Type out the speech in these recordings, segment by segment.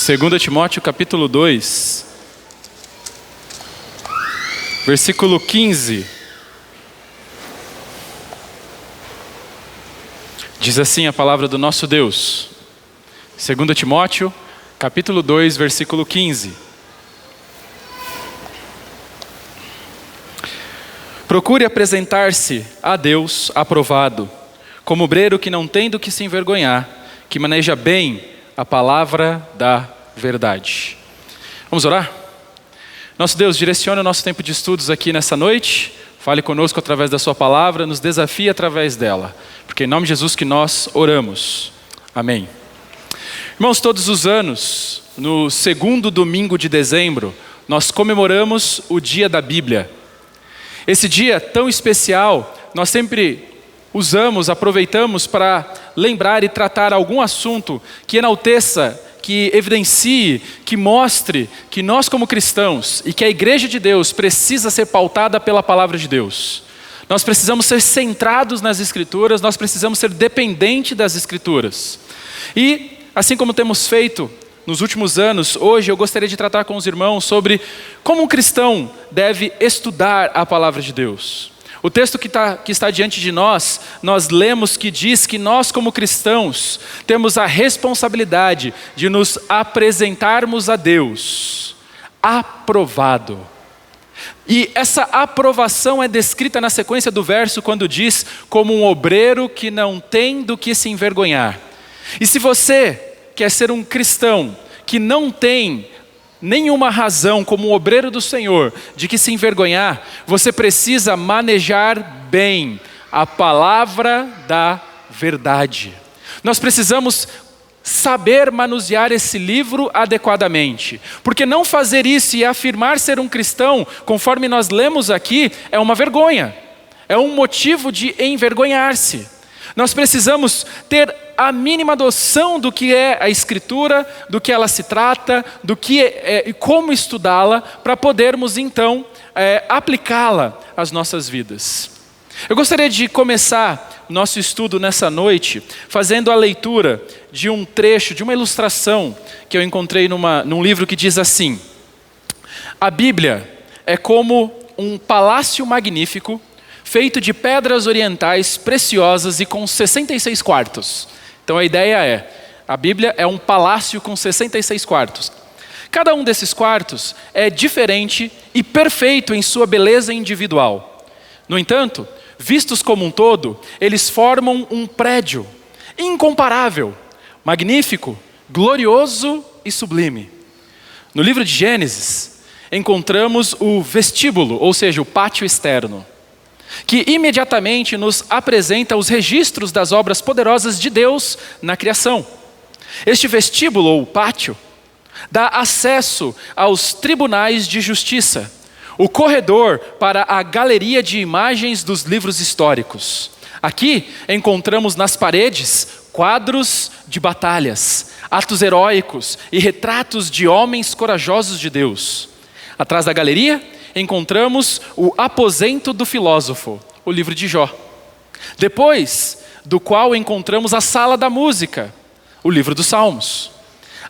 2 Timóteo capítulo 2, versículo 15. Diz assim a palavra do nosso Deus. 2 Timóteo capítulo 2, versículo 15. Procure apresentar-se a Deus aprovado, como obreiro que não tem do que se envergonhar, que maneja bem a palavra da verdade. Vamos orar? Nosso Deus, direciona o nosso tempo de estudos aqui nessa noite. Fale conosco através da sua palavra, nos desafie através dela. Porque é em nome de Jesus que nós oramos. Amém. Irmãos, todos os anos, no segundo domingo de dezembro, nós comemoramos o Dia da Bíblia. Esse dia tão especial, nós sempre aproveitamos para lembrar e tratar algum assunto que enalteça, que evidencie, que mostre que nós como cristãos e que a Igreja de Deus precisa ser pautada pela palavra de Deus. Nós precisamos ser centrados nas Escrituras, nós precisamos ser dependentes das Escrituras. E, assim como temos feito nos últimos anos, hoje eu gostaria de tratar com os irmãos sobre como um cristão deve estudar a palavra de Deus. O texto que está diante de nós lemos que diz que nós como cristãos temos a responsabilidade de nos apresentarmos a Deus aprovado. E essa aprovação é descrita na sequência do verso quando diz como um obreiro que não tem do que se envergonhar. E se você quer ser um cristão que não tem nenhuma razão como um obreiro do Senhor de que se envergonhar, você precisa manejar bem a palavra da verdade. Nós precisamos saber manusear esse livro adequadamente, porque não fazer isso e afirmar ser um cristão, conforme nós lemos aqui, é uma vergonha, é um motivo de envergonhar-se. Nós precisamos ter a mínima noção do que é a Escritura, do que ela se trata, do que e como estudá-la, para podermos então aplicá-la às nossas vidas. Eu gostaria de começar nosso estudo nessa noite fazendo a leitura de um trecho, de uma ilustração que eu encontrei num livro que diz assim: a Bíblia é como um palácio magnífico feito de pedras orientais preciosas e com 66 quartos. Então a ideia é, a Bíblia é um palácio com 66 quartos. Cada um desses quartos é diferente e perfeito em sua beleza individual. No entanto, vistos como um todo, eles formam um prédio incomparável, magnífico, glorioso e sublime. No livro de Gênesis, encontramos o vestíbulo, ou seja, o pátio externo, que imediatamente nos apresenta os registros das obras poderosas de Deus na criação. Este vestíbulo, ou pátio, dá acesso aos tribunais de justiça, o corredor para a galeria de imagens dos livros históricos. Aqui encontramos nas paredes quadros de batalhas, atos heróicos e retratos de homens corajosos de Deus. Atrás da galeria, encontramos o aposento do filósofo, o livro de Jó. Depois do qual encontramos a sala da música, o livro dos Salmos.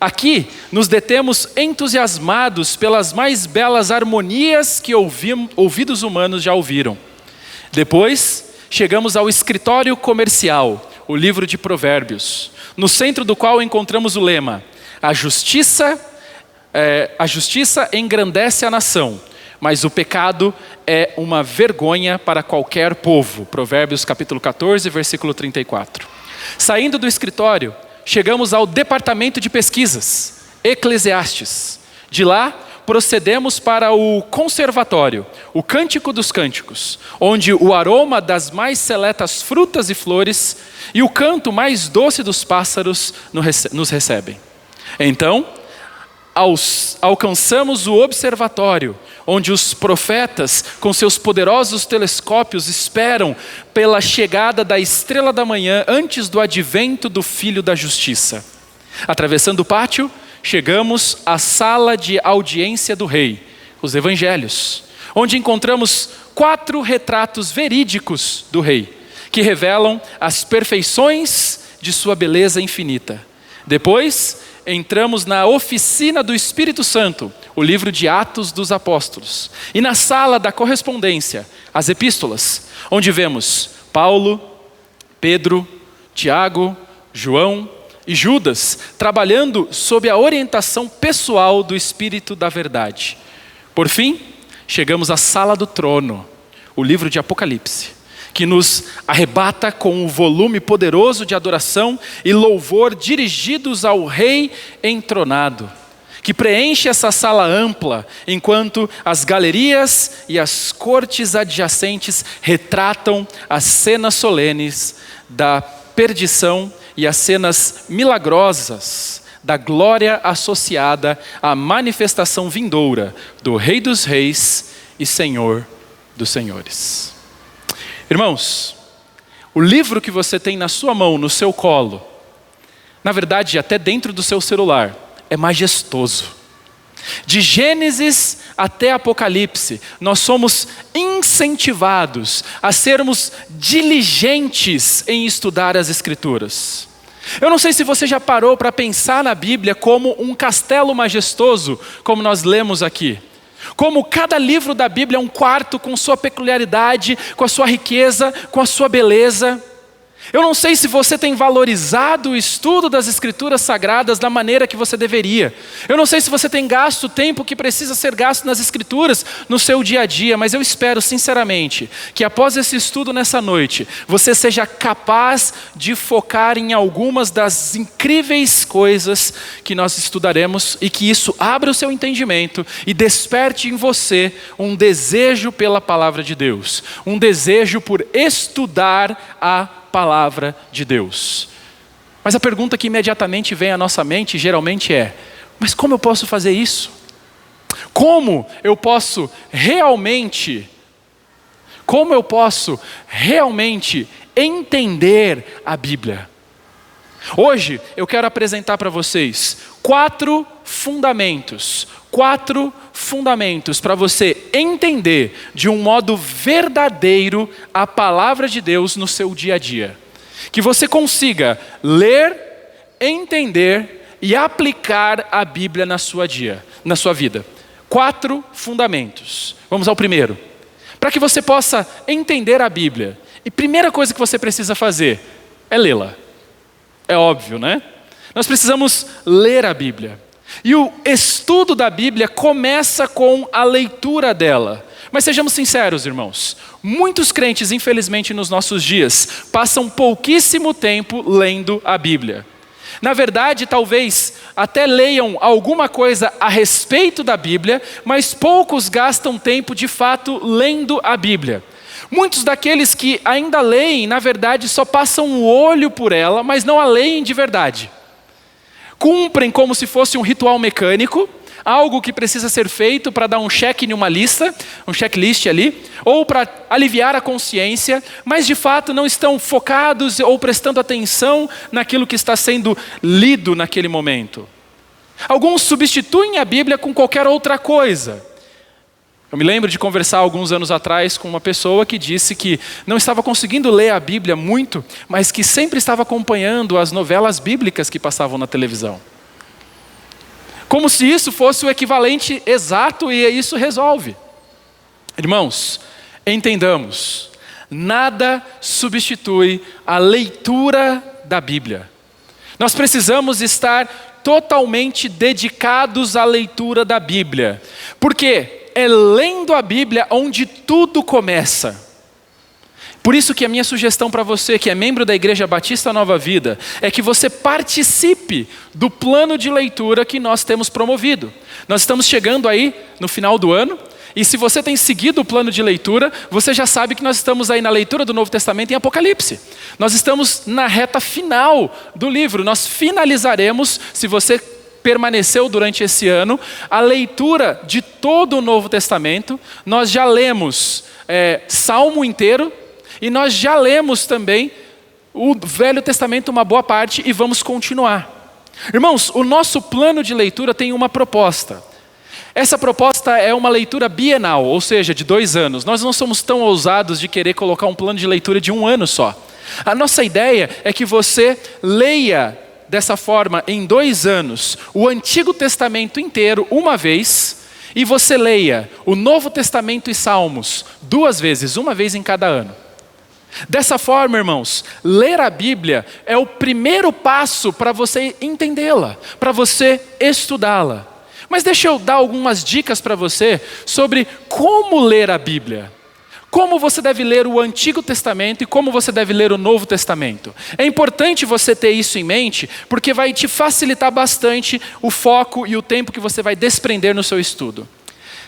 Aqui nos detemos entusiasmados pelas mais belas harmonias que ouvidos humanos já ouviram. Depois chegamos ao escritório comercial, o livro de Provérbios, no centro do qual encontramos o lema: a justiça engrandece a nação, mas o pecado é uma vergonha para qualquer povo. Provérbios capítulo 14, versículo 34. Saindo do escritório, chegamos ao departamento de pesquisas, Eclesiastes. De lá, procedemos para o conservatório, o Cântico dos Cânticos, onde o aroma das mais seletas frutas e flores e o canto mais doce dos pássaros nos recebem. Então, alcançamos o observatório, onde os profetas, com seus poderosos telescópios, esperam pela chegada da estrela da manhã antes do advento do Filho da Justiça. Atravessando o pátio, chegamos à sala de audiência do rei, os Evangelhos, onde encontramos 4 retratos verídicos do rei, que revelam as perfeições de sua beleza infinita. Depois, entramos na oficina do Espírito Santo, o livro de Atos dos Apóstolos. E na sala da correspondência, as epístolas, onde vemos Paulo, Pedro, Tiago, João e Judas trabalhando sob a orientação pessoal do Espírito da Verdade. Por fim, chegamos à sala do trono, o livro de Apocalipse, que nos arrebata com o volume poderoso de adoração e louvor dirigidos ao Rei entronado, que preenche essa sala ampla, enquanto as galerias e as cortes adjacentes retratam as cenas solenes da perdição e as cenas milagrosas da glória associada à manifestação vindoura do Rei dos Reis e Senhor dos Senhores. Irmãos, o livro que você tem na sua mão, no seu colo, na verdade até dentro do seu celular, é majestoso. De Gênesis até Apocalipse, nós somos incentivados a sermos diligentes em estudar as Escrituras. Eu não sei se você já parou para pensar na Bíblia como um castelo majestoso, como nós lemos aqui. Como cada livro da Bíblia é um quarto com sua peculiaridade, com a sua riqueza, com a sua beleza. Eu não sei se você tem valorizado o estudo das Escrituras Sagradas da maneira que você deveria. Eu não sei se você tem gasto o tempo que precisa ser gasto nas Escrituras no seu dia a dia, mas eu espero sinceramente que após esse estudo nessa noite, você seja capaz de focar em algumas das incríveis coisas que nós estudaremos e que isso abra o seu entendimento e desperte em você um desejo pela palavra de Deus, um desejo por estudar a palavra de Deus. Mas a pergunta que imediatamente vem à nossa mente geralmente é: mas como eu posso fazer isso? Como eu posso realmente entender a Bíblia? Hoje eu quero apresentar para vocês 4 fundamentos para você entender de um modo verdadeiro a palavra de Deus no seu dia a dia. Que você consiga ler, entender e aplicar a Bíblia na sua vida. 4 fundamentos. Vamos ao primeiro. Para que você possa entender a Bíblia, a primeira coisa que você precisa fazer é lê-la. É óbvio, né? Nós precisamos ler a Bíblia. E o estudo da Bíblia começa com a leitura dela. Mas sejamos sinceros, irmãos. Muitos crentes, infelizmente, nos nossos dias, passam pouquíssimo tempo lendo a Bíblia. Na verdade, talvez até leiam alguma coisa a respeito da Bíblia, mas poucos gastam tempo, de fato, lendo a Bíblia. Muitos daqueles que ainda leem, na verdade, só passam o olho por ela, mas não a leem de verdade. Cumprem como se fosse um ritual mecânico, algo que precisa ser feito para dar um check em uma lista, um checklist ali, ou para aliviar a consciência, mas de fato não estão focados ou prestando atenção naquilo que está sendo lido naquele momento. Alguns substituem a Bíblia com qualquer outra coisa. Eu me lembro de conversar alguns anos atrás com uma pessoa que disse que não estava conseguindo ler a Bíblia muito, mas que sempre estava acompanhando as novelas bíblicas que passavam na televisão. Como se isso fosse o equivalente exato e isso resolve. Irmãos, entendamos, nada substitui a leitura da Bíblia. Nós precisamos estar totalmente dedicados à leitura da Bíblia. Por quê? É lendo a Bíblia onde tudo começa. Por isso que a minha sugestão para você, que é membro da Igreja Batista Nova Vida, é que você participe do plano de leitura que nós temos promovido. Nós estamos chegando aí no final do ano, e se você tem seguido o plano de leitura, você já sabe que nós estamos aí na leitura do Novo Testamento em Apocalipse. Nós estamos na reta final do livro. Nós finalizaremos, se você permaneceu durante esse ano, a leitura de todo o Novo Testamento. Nós já lemos Salmo inteiro e nós já lemos também o Velho Testamento, uma boa parte, e vamos continuar. Irmãos, o nosso plano de leitura tem uma proposta. Essa proposta é uma leitura bienal, ou seja, de 2 anos. Nós não somos tão ousados de querer colocar um plano de leitura de 1 ano só. A nossa ideia é que você leia dessa forma, em 2 anos, o Antigo Testamento inteiro uma vez, e você leia o Novo Testamento e Salmos 2 vezes, uma vez em cada ano. Dessa forma, irmãos, ler a Bíblia é o primeiro passo para você entendê-la, para você estudá-la. Mas deixa eu dar algumas dicas para você sobre como ler a Bíblia. Como você deve ler o Antigo Testamento e como você deve ler o Novo Testamento. É importante você ter isso em mente, porque vai te facilitar bastante o foco e o tempo que você vai desprender no seu estudo.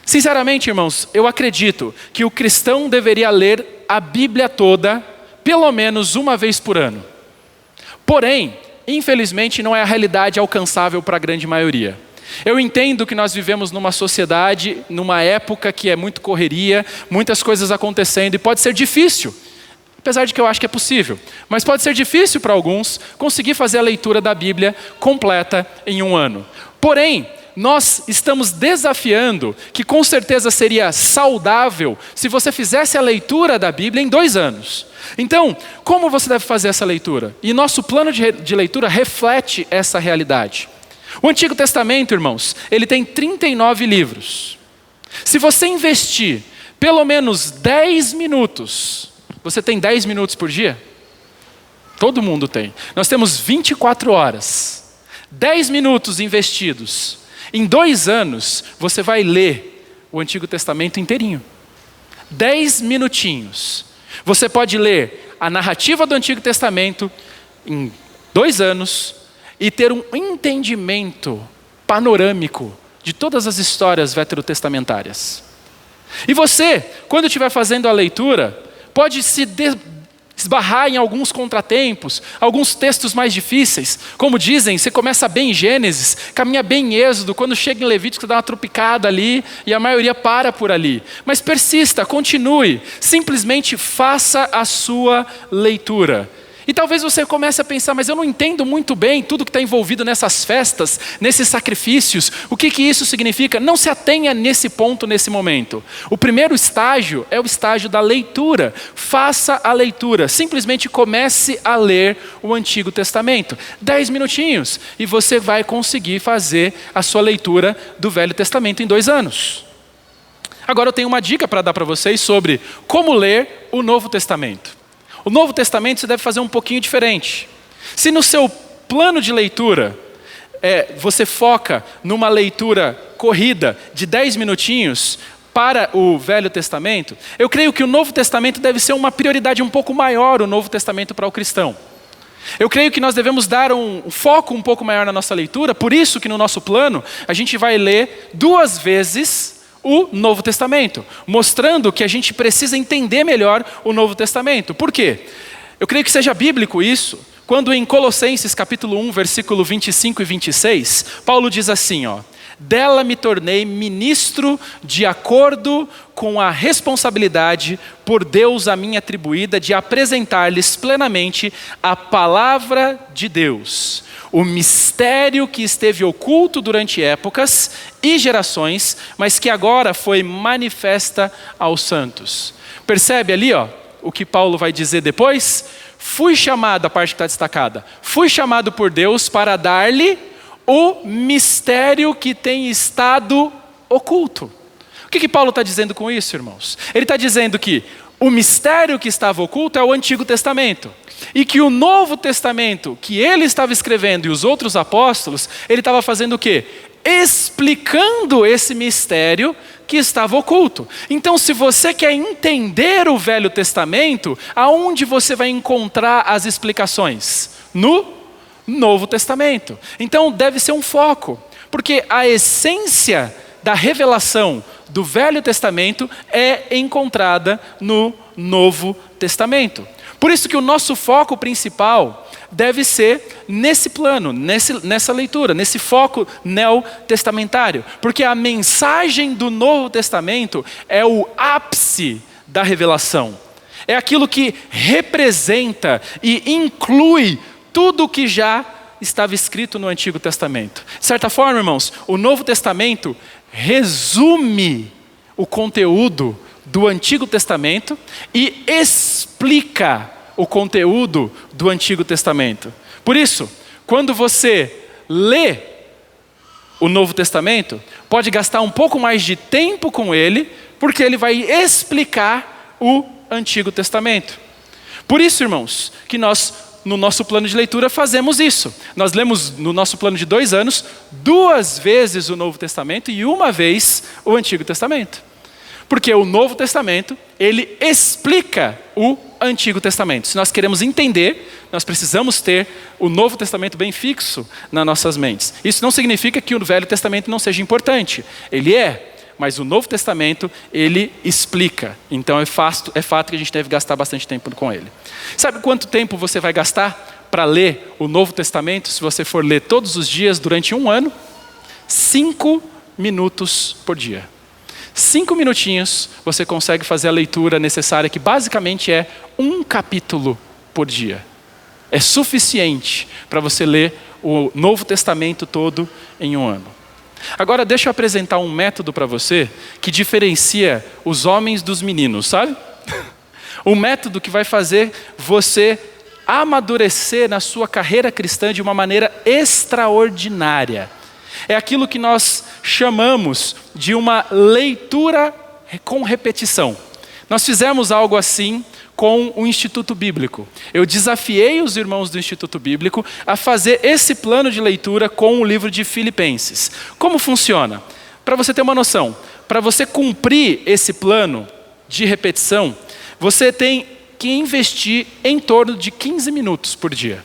Sinceramente, irmãos, eu acredito que o cristão deveria ler a Bíblia toda, pelo menos uma vez por ano. Porém, infelizmente, não é a realidade alcançável para a grande maioria. Eu entendo que nós vivemos numa sociedade, numa época que é muito correria, muitas coisas acontecendo e pode ser difícil, apesar de que eu acho que é possível, mas pode ser difícil para alguns conseguir fazer a leitura da Bíblia completa em um ano. Porém, nós estamos desafiando que com certeza seria saudável se você fizesse a leitura da Bíblia em 2 anos. Então, como você deve fazer essa leitura? E nosso plano de leitura reflete essa realidade. O Antigo Testamento, irmãos, ele tem 39 livros. Se você investir pelo menos 10 minutos, você tem 10 minutos por dia? Todo mundo tem. Nós temos 24 horas. 10 minutos investidos. Em 2 anos, você vai ler o Antigo Testamento inteirinho. 10 minutinhos. Você pode ler a narrativa do Antigo Testamento em 2 anos e ter um entendimento panorâmico de todas as histórias veterotestamentárias. E você, quando estiver fazendo a leitura, pode se esbarrar em alguns contratempos, alguns textos mais difíceis. Como dizem, você começa bem em Gênesis, caminha bem em Êxodo, quando chega em Levítico você dá uma tropicada ali e a maioria para por ali. Mas persista, continue, simplesmente faça a sua leitura. E talvez você comece a pensar, mas eu não entendo muito bem tudo que está envolvido nessas festas, nesses sacrifícios. O que isso significa? Não se atenha nesse ponto, nesse momento. O primeiro estágio é o estágio da leitura. Faça a leitura. Simplesmente comece a ler o Antigo Testamento. 10 minutinhos. E você vai conseguir fazer a sua leitura do Velho Testamento em 2 anos. Agora eu tenho uma dica para dar para vocês sobre como ler o Novo Testamento. O Novo Testamento você deve fazer um pouquinho diferente. Se no seu plano de leitura, você foca numa leitura corrida de 10 minutinhos para o Velho Testamento, eu creio que o Novo Testamento deve ser uma prioridade um pouco maior, o Novo Testamento para o cristão. Eu creio que nós devemos dar um foco um pouco maior na nossa leitura, por isso que no nosso plano, a gente vai ler 2 vezes o Novo Testamento, mostrando que a gente precisa entender melhor o Novo Testamento. Por quê? Eu creio que seja bíblico isso, quando em Colossenses capítulo 1, versículo 25 e 26, Paulo diz assim, dela me tornei ministro de acordo com a responsabilidade por Deus a mim atribuída de apresentar-lhes plenamente a palavra de Deus. O mistério que esteve oculto durante épocas e gerações, mas que agora foi manifesta aos santos. Percebe ali, o que Paulo vai dizer depois? Fui chamado, a parte que está destacada, fui chamado por Deus para dar-lhe o mistério que tem estado oculto. O que Paulo está dizendo com isso, irmãos? Ele está dizendo que o mistério que estava oculto é o Antigo Testamento. E que o Novo Testamento, que ele estava escrevendo e os outros apóstolos, ele estava fazendo o quê? Explicando esse mistério que estava oculto. Então, se você quer entender o Velho Testamento, aonde você vai encontrar as explicações? No Novo Testamento. Então, deve ser um foco, porque a essência da revelação do Velho Testamento é encontrada no Novo Testamento. Por isso que o nosso foco principal deve ser nesse plano, nessa leitura, nesse foco neotestamentário. Porque a mensagem do Novo Testamento é o ápice da revelação. É aquilo que representa e inclui tudo o que já estava escrito no Antigo Testamento. De certa forma, irmãos, o Novo Testamento resume o conteúdo do Antigo Testamento e explica o conteúdo do Antigo Testamento. Por isso, quando você lê o Novo Testamento, pode gastar um pouco mais de tempo com ele, porque ele vai explicar o Antigo Testamento. Por isso, irmãos, que nós, no nosso plano de leitura, fazemos isso. Nós lemos no nosso plano de 2 anos, 2 vezes o Novo Testamento e 1 vez o Antigo Testamento. Porque o Novo Testamento, ele explica o Antigo Testamento. Se nós queremos entender, nós precisamos ter o Novo Testamento bem fixo nas nossas mentes. Isso não significa que o Velho Testamento não seja importante. Ele é, mas o Novo Testamento, ele explica. Então é fato que a gente deve gastar bastante tempo com ele. Sabe quanto tempo você vai gastar para ler o Novo Testamento, se você for ler todos os dias durante 1 ano? 5 minutos por dia. 5 minutinhos você consegue fazer a leitura necessária, que basicamente é 1 capítulo por dia. É suficiente para você ler o Novo Testamento todo em 1 ano. Agora deixa eu apresentar um método para você que diferencia os homens dos meninos, sabe? Um método que vai fazer você amadurecer na sua carreira cristã de uma maneira extraordinária. É aquilo que nós chamamos de uma leitura com repetição. Nós fizemos algo assim com o Instituto Bíblico. Eu desafiei os irmãos do Instituto Bíblico a fazer esse plano de leitura com o livro de Filipenses. Como funciona? Para você ter uma noção, para você cumprir esse plano de repetição, você tem que investir em torno de 15 minutos por dia.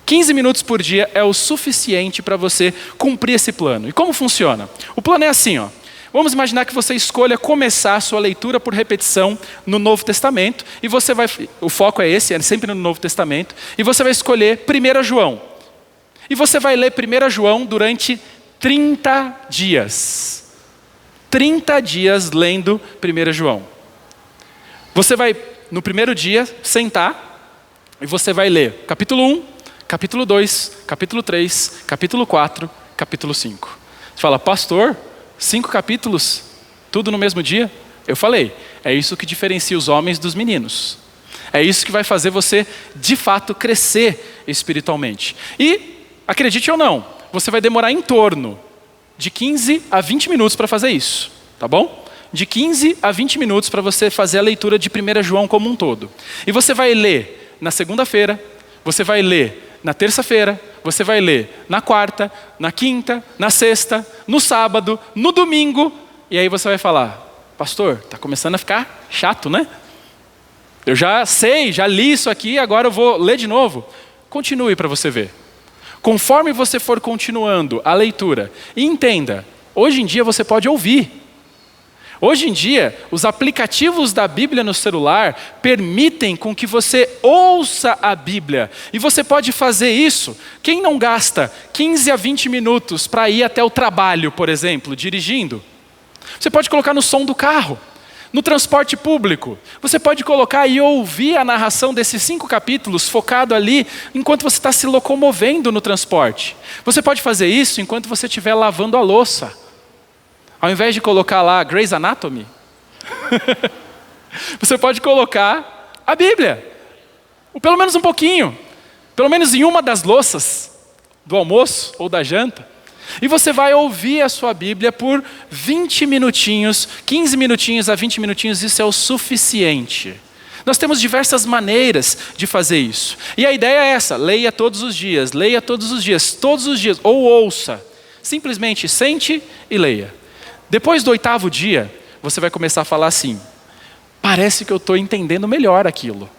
15 minutos por dia é o suficiente para você cumprir esse plano. E como funciona? O plano é assim, ó. Vamos imaginar que você escolha começar a sua leitura por repetição no Novo Testamento, e você vai, o foco é esse, é sempre no Novo Testamento, e você vai escolher 1 João. E você vai ler 1 João durante 30 dias. 30 dias lendo 1 João. Você vai, no primeiro dia, sentar, e você vai ler capítulo 1, capítulo 2, capítulo 3, capítulo 4, capítulo 5. Você fala, pastor, 5 capítulos, tudo no mesmo dia? Eu falei, é isso que diferencia os homens dos meninos. É isso que vai fazer você, de fato, crescer espiritualmente. E, acredite ou não, você vai demorar em torno de 15 a 20 minutos para fazer isso, tá bom? De 15 a 20 minutos para você fazer a leitura de 1 João como um todo. E você vai ler na segunda-feira, você vai ler na terça-feira, você vai ler na quarta, na quinta, na sexta, no sábado, no domingo, e aí você vai falar, pastor, está começando a ficar chato, né? Eu já sei, já li isso aqui, agora eu vou ler de novo. Continue para você ver. Conforme você for continuando a leitura, e entenda, hoje em dia você pode ouvir. Hoje em dia, os aplicativos da Bíblia no celular permitem com que você ouça a Bíblia. E você pode fazer isso. Quem não gasta 15 a 20 minutos para ir até o trabalho, por exemplo, dirigindo? Você pode colocar no som do carro, no transporte público. Você pode colocar e ouvir a narração desses 5 capítulos focado ali enquanto você está se locomovendo no transporte. Você pode fazer isso enquanto você estiver lavando a louça. Ao invés de colocar lá Grey's Anatomy, você pode colocar a Bíblia. Ou pelo menos um pouquinho. Pelo menos em uma das louças do almoço ou da janta. E você vai ouvir a sua Bíblia por 20 minutinhos, 15 minutinhos a 20 minutinhos, isso é o suficiente. Nós temos diversas maneiras de fazer isso. E a ideia é essa, leia todos os dias, todos os dias, ou ouça. Simplesmente sente e leia. Depois do 8º dia, você vai começar a falar assim, parece que eu estou entendendo melhor aquilo.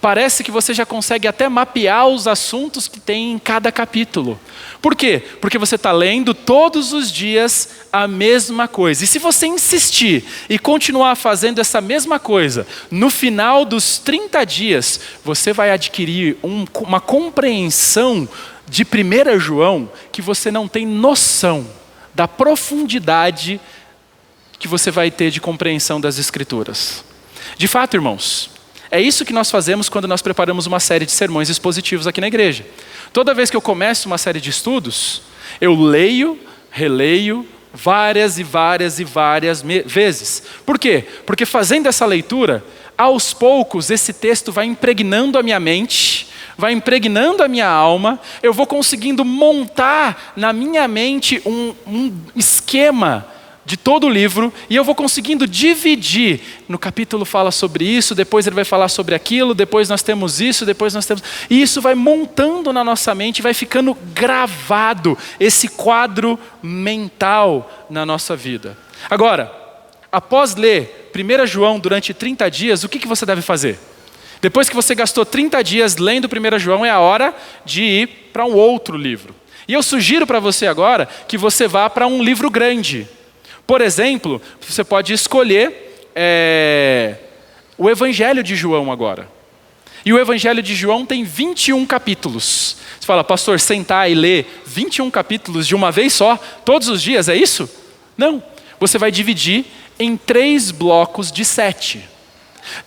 Parece que você já consegue até mapear os assuntos que tem em cada capítulo. Por quê? Porque você está lendo todos os dias a mesma coisa. E se você insistir e continuar fazendo essa mesma coisa, no final dos 30 dias, você vai adquirir uma compreensão de 1 João que você não tem noção da profundidade que você vai ter de compreensão das Escrituras. De fato, irmãos, é isso que nós fazemos quando nós preparamos uma série de sermões expositivos aqui na igreja. Toda vez que eu começo uma série de estudos, eu leio, releio várias vezes. Por quê? Porque fazendo essa leitura, aos poucos esse texto vai impregnando a minha mente, vai impregnando a minha alma, eu vou conseguindo montar na minha mente um esquema de todo o livro, e eu vou conseguindo dividir. No capítulo fala sobre isso, depois ele vai falar sobre aquilo, depois nós temos isso, depois nós temos... E isso vai montando na nossa mente, vai ficando gravado, esse quadro mental na nossa vida. Agora, após ler 1 João durante 30 dias, o que você deve fazer? Depois que você gastou 30 dias lendo 1 João, é a hora de ir para um outro livro. E eu sugiro para você agora que você vá para um livro grande. Por exemplo, você pode escolher o Evangelho de João agora. E o Evangelho de João tem 21 capítulos. Você fala, pastor, sentar e ler 21 capítulos de uma vez só, todos os dias, é isso? Não. Você vai dividir em 3 blocos de 7.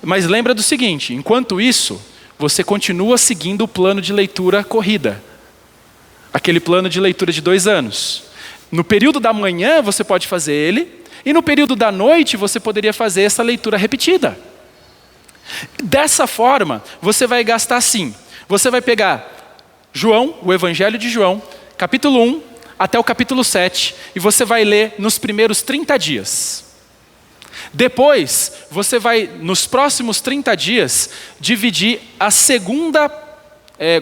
Mas lembra do seguinte, enquanto isso, você continua seguindo o plano de leitura corrida. Aquele plano de leitura de 2 anos. No período da manhã você pode fazer ele, e no período da noite você poderia fazer essa leitura repetida. Dessa forma, você vai gastar assim. Você vai pegar João, o Evangelho de João, capítulo 1 até o capítulo 7, e você vai ler nos primeiros 30 dias. Depois, você vai, nos próximos 30 dias, dividir a segunda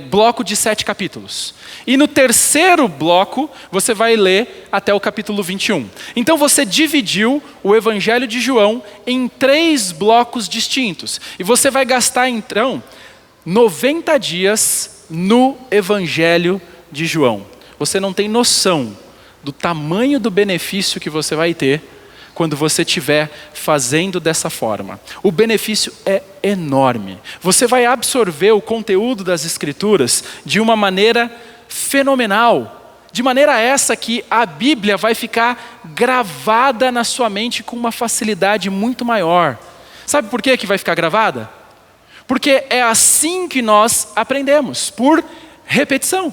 bloco de 7 capítulos. E no terceiro bloco, você vai ler até o capítulo 21. Então você dividiu o Evangelho de João em 3 blocos distintos. E você vai gastar então 90 dias no Evangelho de João. Você não tem noção do tamanho do benefício que você vai ter quando você estiver fazendo dessa forma. O benefício é enorme. Você vai absorver o conteúdo das Escrituras de uma maneira fenomenal. De maneira essa que a Bíblia vai ficar gravada na sua mente com uma facilidade muito maior. Sabe por que vai ficar gravada? Porque é assim que nós aprendemos, por repetição.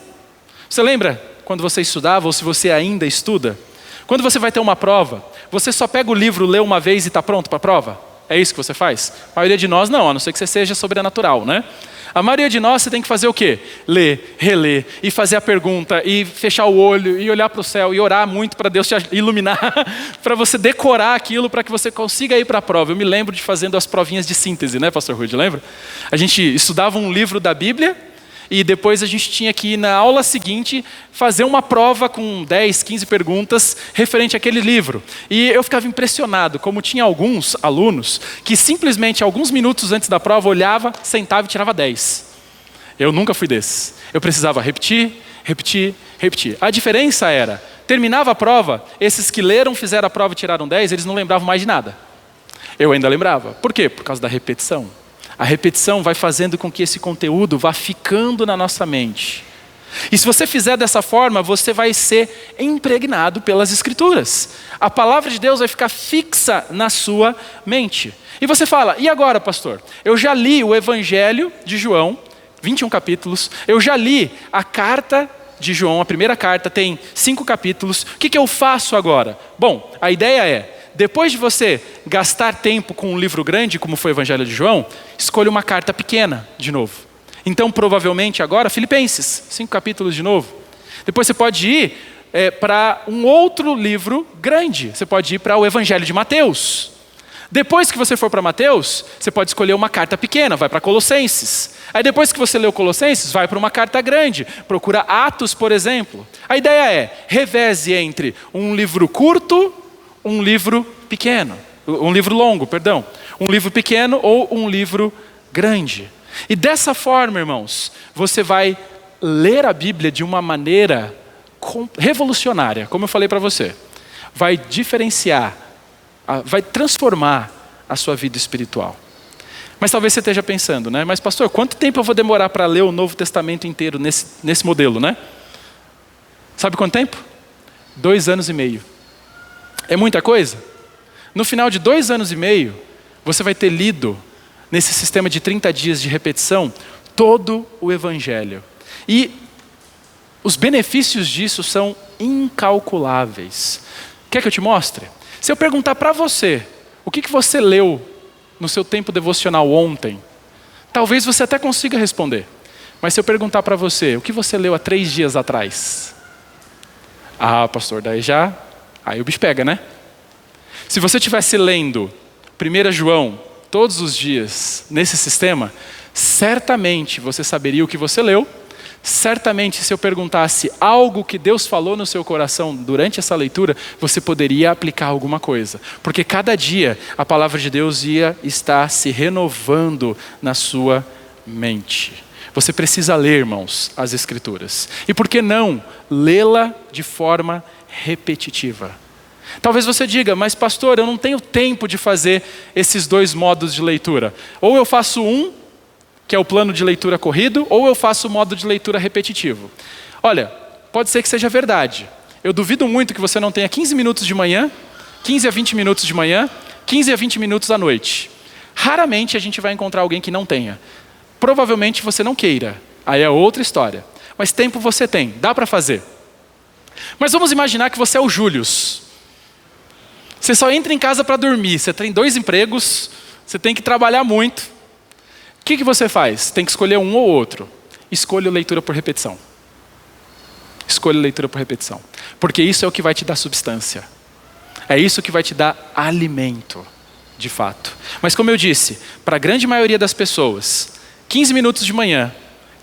Você lembra quando você estudava, ou se você ainda estuda? Quando você vai ter uma prova, você só pega o livro, lê uma vez e está pronto para a prova? É isso que você faz? A maioria de nós não, a não ser que você seja sobrenatural, né? A maioria de nós você tem que fazer o quê? Ler, reler, e fazer a pergunta, e fechar o olho, e olhar para o céu, e orar muito para Deus te iluminar, para você decorar aquilo, para que você consiga ir para a prova. Eu me lembro de fazendo as provinhas de síntese, né, pastor Rudy, lembra? A gente estudava um livro da Bíblia, e depois a gente tinha que ir na aula seguinte fazer uma prova com 10, 15 perguntas referente àquele livro. E eu ficava impressionado, como tinha alguns alunos que simplesmente alguns minutos antes da prova olhava, sentava e tirava 10. Eu nunca fui desses. Eu precisava repetir. A diferença era, terminava a prova, esses que leram, fizeram a prova e tiraram 10, eles não lembravam mais de nada. Eu ainda lembrava. Por quê? Por causa da repetição. A repetição vai fazendo com que esse conteúdo vá ficando na nossa mente. E se você fizer dessa forma, você vai ser impregnado pelas Escrituras. A palavra de Deus vai ficar fixa na sua mente. E você fala, e agora, pastor? Eu já li o Evangelho de João, 21 capítulos. Eu já li a carta de João, a primeira carta, tem 5 capítulos. O que eu faço agora? Bom, a ideia é, depois de você gastar tempo com um livro grande, como foi o Evangelho de João, escolha uma carta pequena de novo. Então, provavelmente agora, Filipenses, 5 capítulos de novo. Depois você pode ir para um outro livro grande. Você pode ir para o Evangelho de Mateus. Depois que você for para Mateus, você pode escolher uma carta pequena, vai para Colossenses. Aí depois que você leu Colossenses, vai para uma carta grande. Procura Atos, por exemplo. A ideia é, reveze entre um livro curto, um livro pequeno, um livro longo, perdão. Um livro pequeno ou um livro grande. E dessa forma, irmãos, você vai ler a Bíblia de uma maneira revolucionária, como eu falei para você. Vai diferenciar, vai transformar a sua vida espiritual. Mas talvez você esteja pensando, né? Mas pastor, quanto tempo eu vou demorar para ler o Novo Testamento inteiro nesse modelo, né? Sabe quanto tempo? 2 anos e meio. É muita coisa? No final de 2 anos e meio, você vai ter lido, nesse sistema de 30 dias de repetição, todo o Evangelho. E os benefícios disso são incalculáveis. Quer que eu te mostre? Se eu perguntar para você, o que você leu no seu tempo devocional ontem, talvez você até consiga responder. Mas se eu perguntar para você, o que você leu há 3 dias atrás? Ah, pastor, aí o bicho pega, né? Se você estivesse lendo 1 João todos os dias nesse sistema, certamente você saberia o que você leu. Certamente, se eu perguntasse algo que Deus falou no seu coração durante essa leitura, você poderia aplicar alguma coisa. Porque cada dia a palavra de Deus ia estar se renovando na sua mente. Você precisa ler, irmãos, as Escrituras. E por que não lê-la de forma repetitiva? Talvez você diga, mas pastor, eu não tenho tempo de fazer esses 2 modos de leitura. Ou eu faço um, que é o plano de leitura corrido, ou eu faço o modo de leitura repetitivo. Olha, pode ser que seja verdade. Eu duvido muito que você não tenha 15 minutos de manhã, 15 a 20 minutos de manhã, 15 a 20 minutos à noite. Raramente a gente vai encontrar alguém que não tenha. Provavelmente você não queira, aí é outra história. Mas tempo você tem, dá para fazer. Mas vamos imaginar que você é o Július. Você só entra em casa para dormir, você tem 2 empregos, você tem que trabalhar muito. O que você faz? Tem que escolher um ou outro. Escolha leitura por repetição. Escolha leitura por repetição. Porque isso é o que vai te dar substância. É isso que vai te dar alimento, de fato. Mas como eu disse, para a grande maioria das pessoas, 15 minutos de manhã,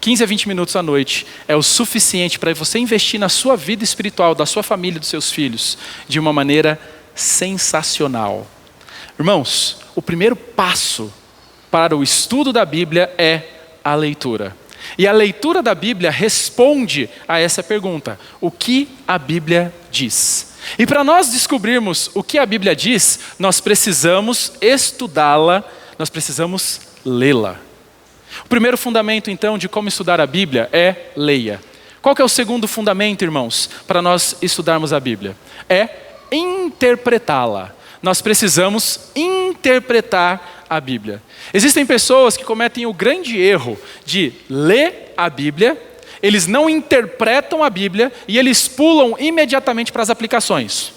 15 a 20 minutos à noite, é o suficiente para você investir na sua vida espiritual, da sua família, dos seus filhos, de uma maneira sensacional. Irmãos, o primeiro passo para o estudo da Bíblia é a leitura. E a leitura da Bíblia responde a essa pergunta: o que a Bíblia diz? E para nós descobrirmos o que a Bíblia diz, nós precisamos estudá-la, nós precisamos lê-la. O primeiro fundamento, então, de como estudar a Bíblia é leia. Qual que é o segundo fundamento, irmãos, para nós estudarmos a Bíblia? É interpretá-la. Nós precisamos interpretar a Bíblia. Existem pessoas que cometem o grande erro de ler a Bíblia, eles não interpretam a Bíblia e eles pulam imediatamente para as aplicações.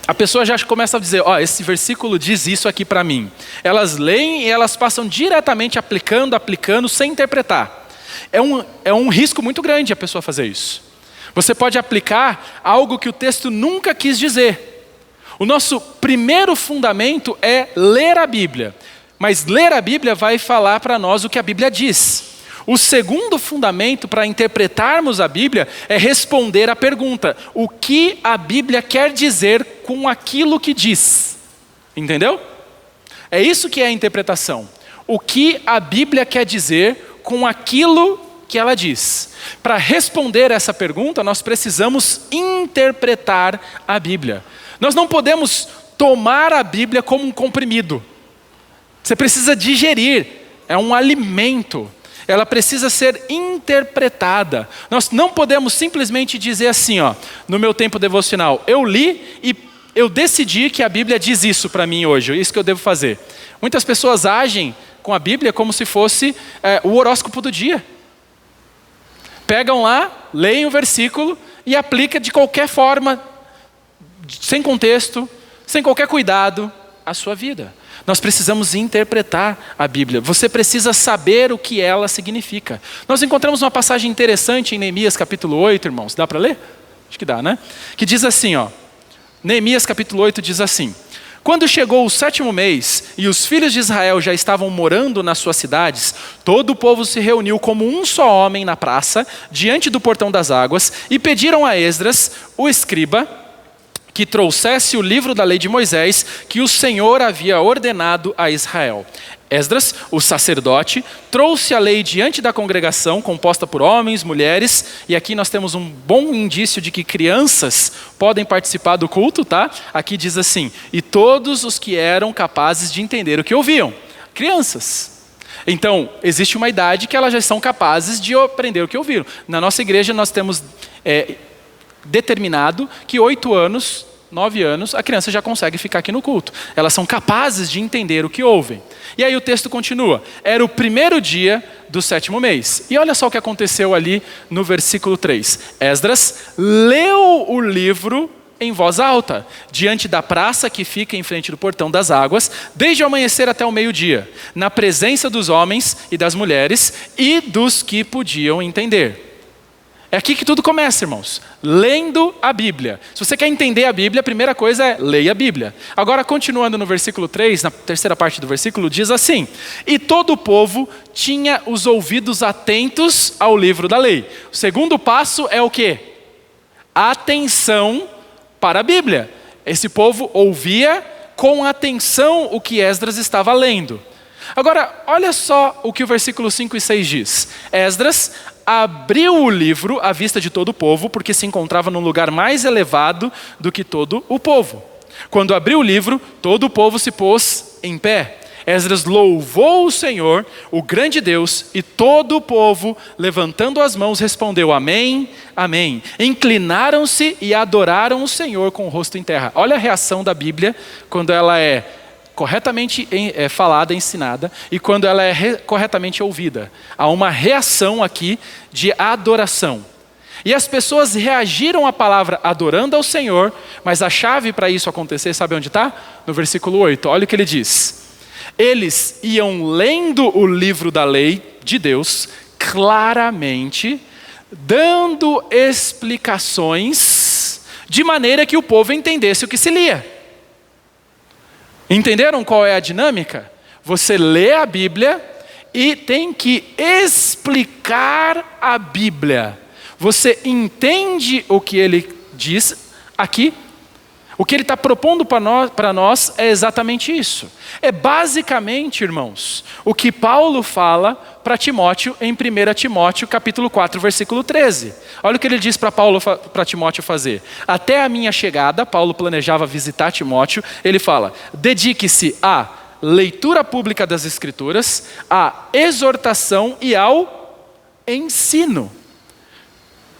A pessoa já começa a dizer, esse versículo diz isso aqui para mim. Elas leem e elas passam diretamente aplicando, sem interpretar. É um risco muito grande a pessoa fazer isso. Você pode aplicar algo que o texto nunca quis dizer. O nosso primeiro fundamento é ler a Bíblia. Mas ler a Bíblia vai falar para nós o que a Bíblia diz. O segundo fundamento para interpretarmos a Bíblia é responder à pergunta: o que a Bíblia quer dizer com aquilo que diz? Entendeu? É isso que é a interpretação. O que a Bíblia quer dizer com aquilo que ela diz. Para responder essa pergunta, nós precisamos interpretar a Bíblia. Nós não podemos tomar a Bíblia como um comprimido. Você precisa digerir, é um alimento. Ela precisa ser interpretada. Nós não podemos simplesmente dizer assim, no meu tempo devocional, eu li e eu decidi que a Bíblia diz isso para mim hoje, é isso que eu devo fazer. Muitas pessoas agem com a Bíblia como se fosse o horóscopo do dia. Pegam lá, leem o versículo e aplicam de qualquer forma, sem contexto, sem qualquer cuidado, a sua vida. Nós precisamos interpretar a Bíblia. Você precisa saber o que ela significa. Nós encontramos uma passagem interessante em Neemias capítulo 8, irmãos. Dá para ler? Acho que dá, né? Que diz assim, Neemias capítulo 8 diz assim: quando chegou o 7º mês e os filhos de Israel já estavam morando nas suas cidades, todo o povo se reuniu como um só homem na praça, diante do portão das águas, e pediram a Esdras, o escriba, que trouxesse o livro da lei de Moisés, que o Senhor havia ordenado a Israel. Esdras, o sacerdote, trouxe a lei diante da congregação, composta por homens, mulheres, e aqui nós temos um bom indício de que crianças podem participar do culto, tá? Aqui diz assim: e todos os que eram capazes de entender o que ouviam. Crianças. Então, existe uma idade que elas já são capazes de aprender o que ouviram. Na nossa igreja nós temos determinado que 8 anos, 9 anos, a criança já consegue ficar aqui no culto. Elas são capazes de entender o que ouvem. E aí o texto continua. Era o 1º dia do 7º mês. E olha só o que aconteceu ali no versículo 3. Esdras leu o livro em voz alta, diante da praça que fica em frente do portão das águas, desde o amanhecer até o meio-dia, na presença dos homens e das mulheres e dos que podiam entender. É aqui que tudo começa, irmãos. Lendo a Bíblia. Se você quer entender a Bíblia, a primeira coisa é leia a Bíblia. Agora, continuando no versículo 3, na terceira parte do versículo, diz assim: e todo o povo tinha os ouvidos atentos ao livro da lei. O segundo passo é o quê? Atenção para a Bíblia. Esse povo ouvia com atenção o que Esdras estava lendo. Agora, olha só o que o versículo 5 e 6 diz. Esdras abriu o livro à vista de todo o povo, porque se encontrava num lugar mais elevado do que todo o povo. Quando abriu o livro, todo o povo se pôs em pé. Esdras louvou o Senhor, o grande Deus, e todo o povo, levantando as mãos, respondeu amém, amém. Inclinaram-se e adoraram o Senhor com o rosto em terra. Olha a reação da Bíblia quando ela é corretamente falada, ensinada, e quando ela é corretamente ouvida. Há uma reação aqui de adoração. E as pessoas reagiram à palavra adorando ao Senhor, mas a chave para isso acontecer, sabe onde está? No versículo 8, olha o que ele diz. Eles iam lendo o livro da lei de Deus, claramente, dando explicações, de maneira que o povo entendesse o que se lia. Entenderam qual é a dinâmica? Você lê a Bíblia e tem que explicar a Bíblia. Você entende o que ele diz aqui? O que ele está propondo para nós é exatamente isso. É basicamente, irmãos, o que Paulo fala para Timóteo em 1 Timóteo capítulo 4, versículo 13. Olha o que ele diz para Timóteo fazer. Até a minha chegada, Paulo planejava visitar Timóteo, ele fala: dedique-se à leitura pública das Escrituras, à exortação e ao ensino.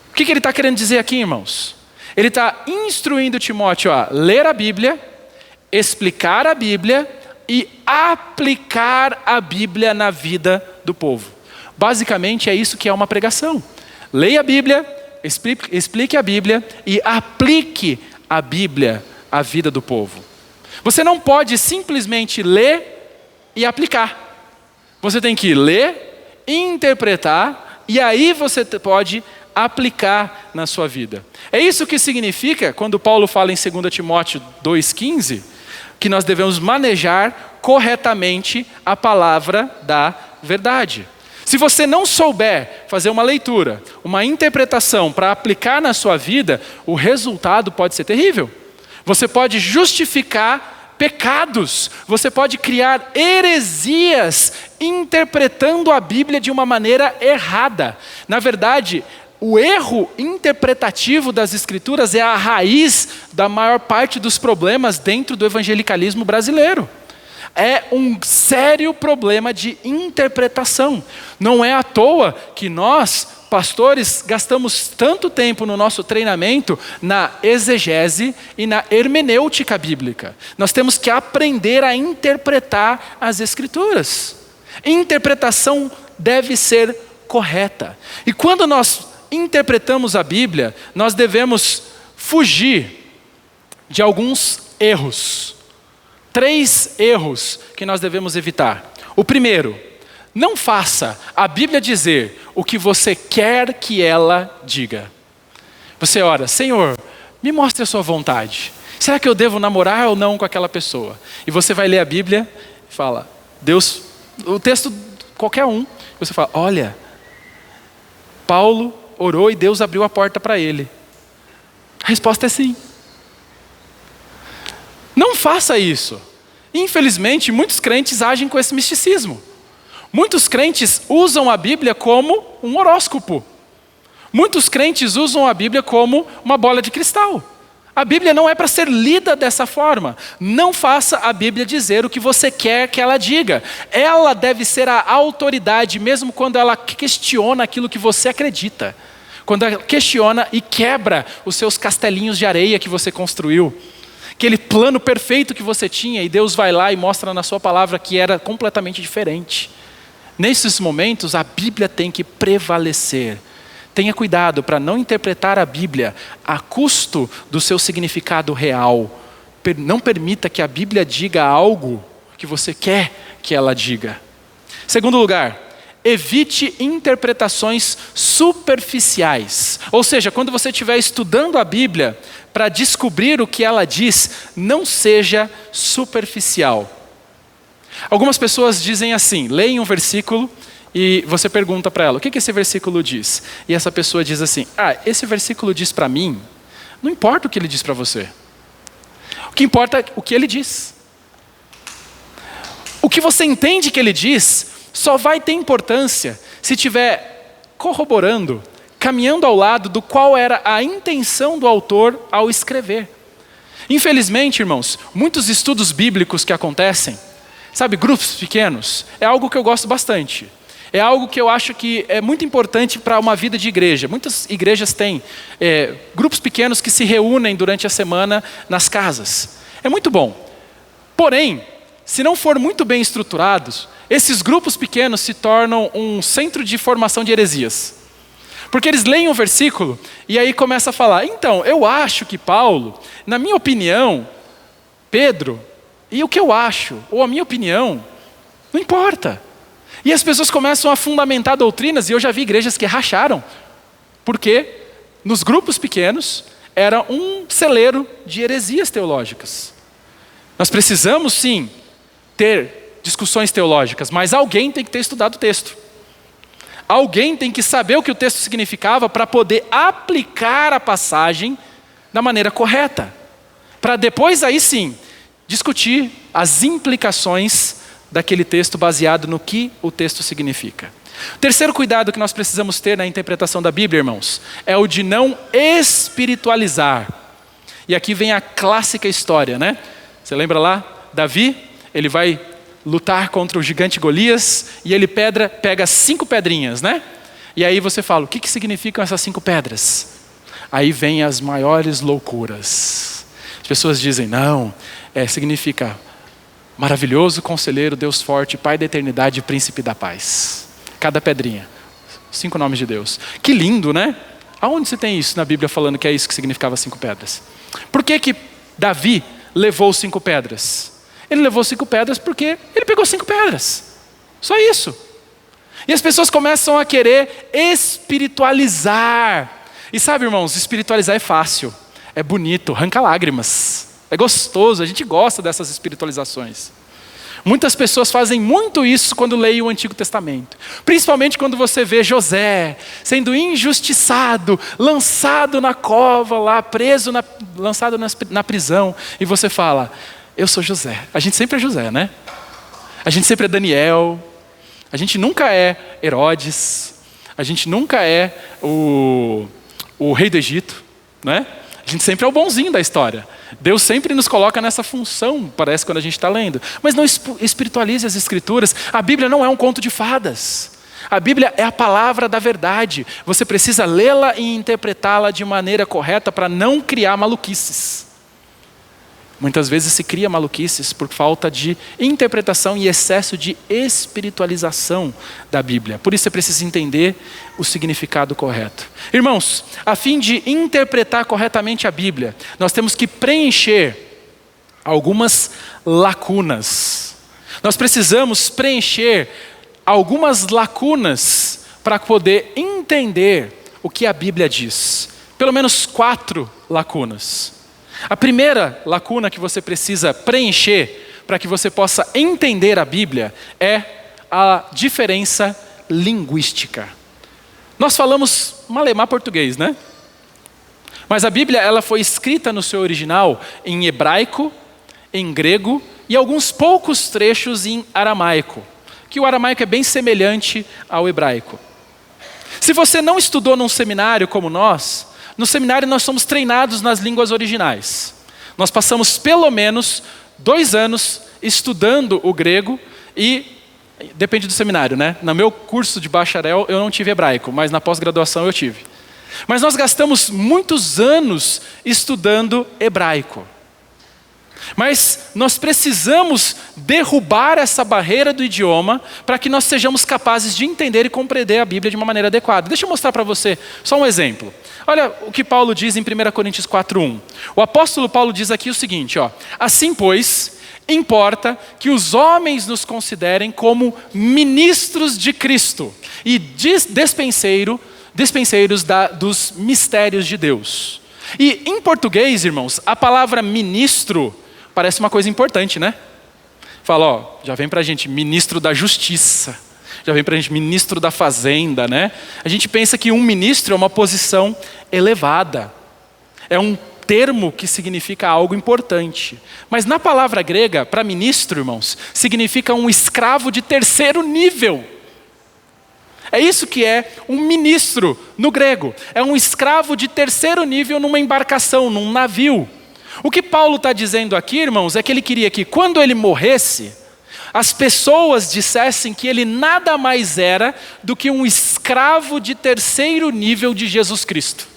O que ele está querendo dizer aqui, irmãos? Ele está instruindo Timóteo a ler a Bíblia, explicar a Bíblia e aplicar a Bíblia na vida do povo. Basicamente é isso que é uma pregação. Leia a Bíblia, explique a Bíblia e aplique a Bíblia à vida do povo. Você não pode simplesmente ler e aplicar. Você tem que ler, interpretar e aí você pode aplicar na sua vida. É isso que significa quando Paulo fala em 2 Timóteo 2,15, que nós devemos manejar corretamente a palavra da verdade. Se você não souber fazer uma leitura, uma interpretação para aplicar na sua vida, o resultado pode ser terrível. Você pode justificar pecados, você pode criar heresias interpretando a Bíblia de uma maneira errada. Na verdade, o erro interpretativo das Escrituras é a raiz da maior parte dos problemas dentro do evangelicalismo brasileiro. É um sério problema de interpretação. Não é à toa que nós, pastores, gastamos tanto tempo no nosso treinamento na exegese e na hermenêutica bíblica. Nós temos que aprender a interpretar as Escrituras. Interpretação deve ser correta. E quando nós interpretamos a Bíblia, nós devemos fugir de alguns erros. 3 erros que nós devemos evitar. O primeiro, não faça a Bíblia dizer o que você quer que ela diga. Você ora: Senhor, me mostre a sua vontade. Será que eu devo namorar ou não com aquela pessoa? E você vai ler a Bíblia e fala: Deus, o texto qualquer um, você fala: olha, Paulo orou e Deus abriu a porta para ele. A resposta é sim. Não faça isso. Infelizmente, muitos crentes agem com esse misticismo. Muitos crentes usam a Bíblia como um horóscopo. Muitos crentes usam a Bíblia como uma bola de cristal. A Bíblia não é para ser lida dessa forma. Não faça a Bíblia dizer o que você quer que ela diga. Ela deve ser a autoridade, mesmo quando ela questiona aquilo que você acredita. Quando ela questiona e quebra os seus castelinhos de areia que você construiu. Aquele plano perfeito que você tinha e Deus vai lá e mostra na sua palavra que era completamente diferente. Nesses momentos, a Bíblia tem que prevalecer. Tenha cuidado para não interpretar a Bíblia a custo do seu significado real. Não permita que a Bíblia diga algo que você quer que ela diga. Segundo lugar, evite interpretações superficiais. Ou seja, quando você estiver estudando a Bíblia para descobrir o que ela diz, não seja superficial. Algumas pessoas dizem assim, leem um versículo e você pergunta para ela, o que esse versículo diz? E essa pessoa diz assim, esse versículo diz para mim, não importa o que ele diz para você. O que importa é o que ele diz. O que você entende que ele diz só vai ter importância se estiver corroborando, caminhando ao lado do qual era a intenção do autor ao escrever. Infelizmente, irmãos, muitos estudos bíblicos que acontecem, sabe, grupos pequenos, é algo que eu gosto bastante. É algo que eu acho que é muito importante para uma vida de igreja. Muitas igrejas têm grupos pequenos que se reúnem durante a semana nas casas. É muito bom. Porém, se não for muito bem estruturados, esses grupos pequenos se tornam um centro de formação de heresias. Porque eles leem um versículo e aí começa a falar, então, eu acho que Paulo, na minha opinião, Pedro, e o que eu acho, ou a minha opinião, não importa. E as pessoas começam a fundamentar doutrinas, e eu já vi igrejas que racharam, porque nos grupos pequenos era um celeiro de heresias teológicas. Nós precisamos sim ter discussões teológicas, mas alguém tem que ter estudado o texto. Alguém tem que saber o que o texto significava para poder aplicar a passagem da maneira correta. Para depois aí sim, discutir as implicações daquele texto baseado no que o texto significa. O terceiro cuidado que nós precisamos ter na interpretação da Bíblia, irmãos, é o de não espiritualizar. E aqui vem a clássica história, né? Você lembra lá? Davi, ele vai lutar contra o gigante Golias e ele pega 5 pedrinhas, né? E aí você fala, o que significam essas 5 pedras? Aí vem as maiores loucuras. As pessoas dizem, não, significa maravilhoso conselheiro, Deus forte, Pai da eternidade e príncipe da paz. Cada pedrinha, 5 nomes de Deus. Que lindo, né? Aonde você tem isso na Bíblia falando que é isso que significava 5 pedras? Por que Davi levou 5 pedras? Ele levou 5 pedras porque ele pegou 5 pedras. Só isso. E as pessoas começam a querer espiritualizar. E sabe, irmãos, espiritualizar é fácil. É bonito, arranca lágrimas. É gostoso, a gente gosta dessas espiritualizações. Muitas pessoas fazem muito isso quando leem o Antigo Testamento. Principalmente quando você vê José sendo injustiçado, lançado na cova lá, lançado na prisão. E você fala, eu sou José. A gente sempre é José, né? A gente sempre é Daniel. A gente nunca é Herodes. A gente nunca é o rei do Egito, né? A gente sempre é o bonzinho da história. Deus sempre nos coloca nessa função, parece, quando a gente está lendo. Mas não espiritualize as Escrituras. A Bíblia não é um conto de fadas. A Bíblia é a palavra da verdade. Você precisa lê-la e interpretá-la de maneira correta para não criar maluquices. Muitas vezes se cria maluquices por falta de interpretação e excesso de espiritualização da Bíblia. Por isso você precisa entender o significado correto. Irmãos, a fim de interpretar corretamente a Bíblia, nós temos que preencher algumas lacunas. Nós precisamos preencher algumas lacunas para poder entender o que a Bíblia diz. Pelo menos 4 lacunas. A primeira lacuna que você precisa preencher para que você possa entender a Bíblia é a diferença linguística. Nós falamos malemar português, né? Mas a Bíblia ela foi escrita no seu original em hebraico, em grego e alguns poucos trechos em aramaico, que o aramaico é bem semelhante ao hebraico. Se você não estudou num seminário como nós, no seminário nós somos treinados nas línguas originais. Nós passamos pelo menos 2 anos estudando o grego e, depende do seminário, né? No meu curso de bacharel eu não tive hebraico, mas na pós-graduação eu tive. Mas nós gastamos muitos anos estudando hebraico. Mas nós precisamos derrubar essa barreira do idioma para que nós sejamos capazes de entender e compreender a Bíblia de uma maneira adequada. Deixa eu mostrar para você só um exemplo. Olha o que Paulo diz em 1 Coríntios 4:1. O apóstolo Paulo diz aqui o seguinte, assim pois, importa que os homens nos considerem como ministros de Cristo e despenseiros dos mistérios de Deus. E em português, irmãos, a palavra ministro parece uma coisa importante, né? Fala, já vem pra gente ministro da justiça, já vem pra gente ministro da fazenda, né? A gente pensa que um ministro é uma posição elevada, é um termo que significa algo importante. Mas na palavra grega, para ministro, irmãos, significa um escravo de terceiro nível. É isso que é um ministro no grego. É um escravo de terceiro nível numa embarcação, num navio. O que Paulo está dizendo aqui, irmãos, é que ele queria que quando ele morresse, as pessoas dissessem que ele nada mais era do que um escravo de terceiro nível de Jesus Cristo.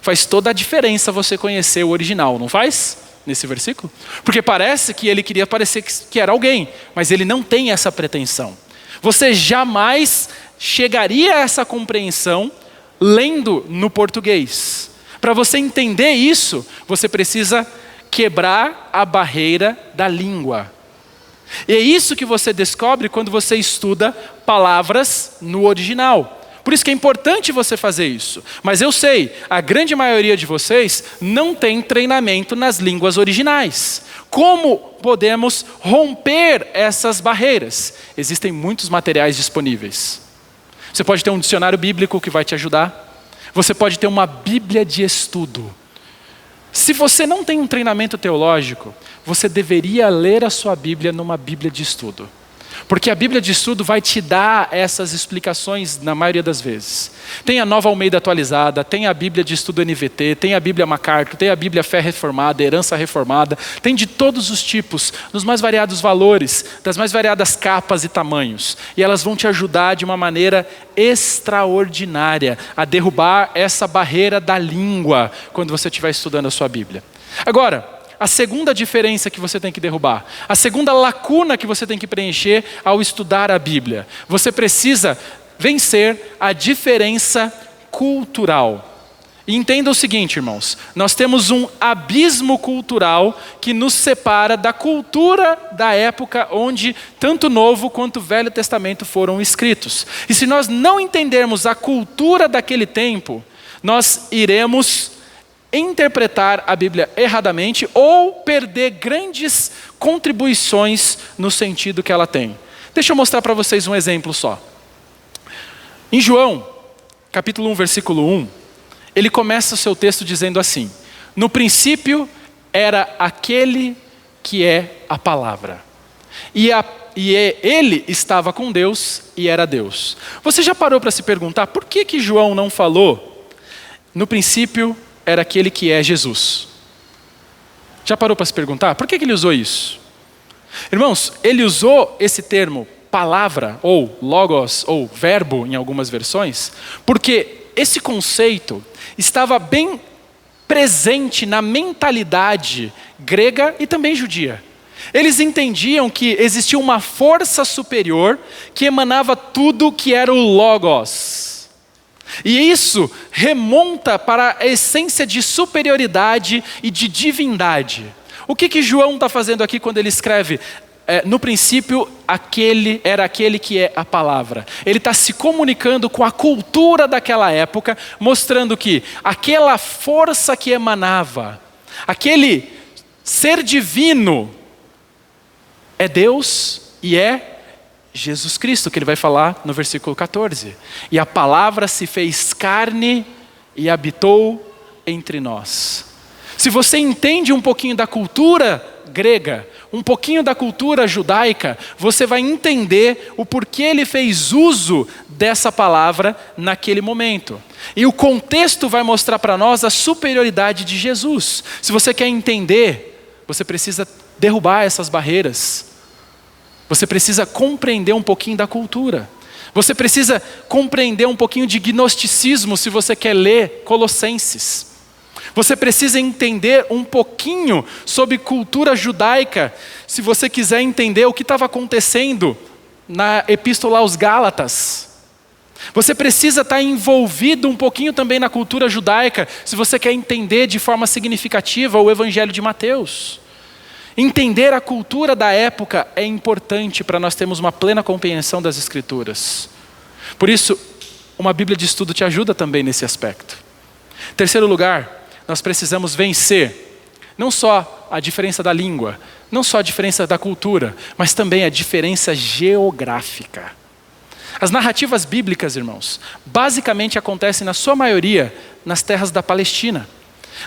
Faz toda a diferença você conhecer o original, não faz? Nesse versículo? Porque parece que ele queria parecer que era alguém, mas ele não tem essa pretensão. Você jamais chegaria a essa compreensão lendo no português. Para você entender isso, você precisa quebrar a barreira da língua. E é isso que você descobre quando você estuda palavras no original. Por isso que é importante você fazer isso. Mas eu sei, a grande maioria de vocês não tem treinamento nas línguas originais. Como podemos romper essas barreiras? Existem muitos materiais disponíveis. Você pode ter um dicionário bíblico que vai te ajudar. Você pode ter uma Bíblia de estudo. Se você não tem um treinamento teológico, você deveria ler a sua Bíblia numa Bíblia de estudo. Porque a Bíblia de estudo vai te dar essas explicações na maioria das vezes. Tem a Nova Almeida atualizada, tem a Bíblia de estudo NVT, tem a Bíblia MacArthur, tem a Bíblia Fé Reformada, Herança Reformada, tem de todos os tipos, nos mais variados valores, das mais variadas capas e tamanhos. E elas vão te ajudar de uma maneira extraordinária a derrubar essa barreira da língua quando você estiver estudando a sua Bíblia. Agora, a segunda diferença que você tem que derrubar, a segunda lacuna que você tem que preencher ao estudar a Bíblia, você precisa vencer a diferença cultural. E entenda o seguinte, irmãos, nós temos um abismo cultural que nos separa da cultura da época onde tanto o Novo quanto o Velho Testamento foram escritos. E se nós não entendermos a cultura daquele tempo, nós iremos interpretar a Bíblia erradamente ou perder grandes contribuições no sentido que ela tem. Deixa eu mostrar para vocês um exemplo só. Em João, capítulo 1, versículo 1, ele começa o seu texto dizendo assim: no princípio era aquele que é a palavra. E ele estava com Deus e era Deus. Você já parou para se perguntar por que João não falou no princípio era aquele que é Jesus? Já parou para se perguntar? Por que ele usou isso? Irmãos, ele usou esse termo palavra, ou logos, ou verbo em algumas versões, porque esse conceito estava bem presente na mentalidade grega e também judia. Eles entendiam que existia uma força superior que emanava tudo que era o logos. E isso remonta para a essência de superioridade e de divindade. O que João está fazendo aqui quando ele escreve no princípio era aquele que é a palavra? Ele está se comunicando com a cultura daquela época, mostrando que aquela força que emanava, aquele ser divino, é Deus e é Jesus Cristo, que ele vai falar no versículo 14. E a palavra se fez carne e habitou entre nós. Se você entende um pouquinho da cultura grega, um pouquinho da cultura judaica, você vai entender o porquê ele fez uso dessa palavra naquele momento. E o contexto vai mostrar para nós a superioridade de Jesus. Se você quer entender, você precisa derrubar essas barreiras. Você precisa compreender um pouquinho da cultura. Você precisa compreender um pouquinho de gnosticismo se você quer ler Colossenses. Você precisa entender um pouquinho sobre cultura judaica, se você quiser entender o que estava acontecendo na Epístola aos Gálatas. Você precisa estar envolvido um pouquinho também na cultura judaica, se você quer entender de forma significativa o Evangelho de Mateus. Entender a cultura da época é importante para nós termos uma plena compreensão das Escrituras. Por isso, uma Bíblia de estudo te ajuda também nesse aspecto. Terceiro lugar, nós precisamos vencer não só a diferença da língua, não só a diferença da cultura, mas também a diferença geográfica. As narrativas bíblicas, irmãos, basicamente acontecem na sua maioria nas terras da Palestina.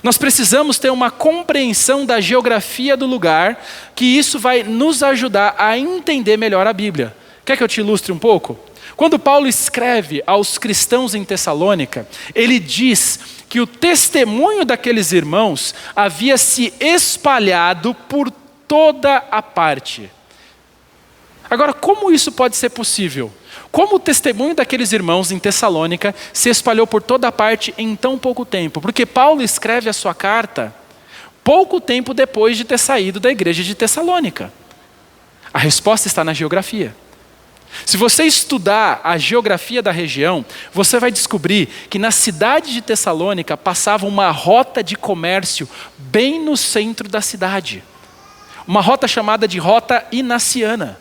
Nós precisamos ter uma compreensão da geografia do lugar, que isso vai nos ajudar a entender melhor a Bíblia. Quer que eu te ilustre um pouco? Quando Paulo escreve aos cristãos em Tessalônica, ele diz que o testemunho daqueles irmãos havia se espalhado por toda a parte. Agora, como isso pode ser possível? Como o testemunho daqueles irmãos em Tessalônica se espalhou por toda a parte em tão pouco tempo? Porque Paulo escreve a sua carta pouco tempo depois de ter saído da igreja de Tessalônica. A resposta está na geografia. Se você estudar a geografia da região, você vai descobrir que na cidade de Tessalônica passava uma rota de comércio bem no centro da cidade. Uma rota chamada de Rota Inaciana.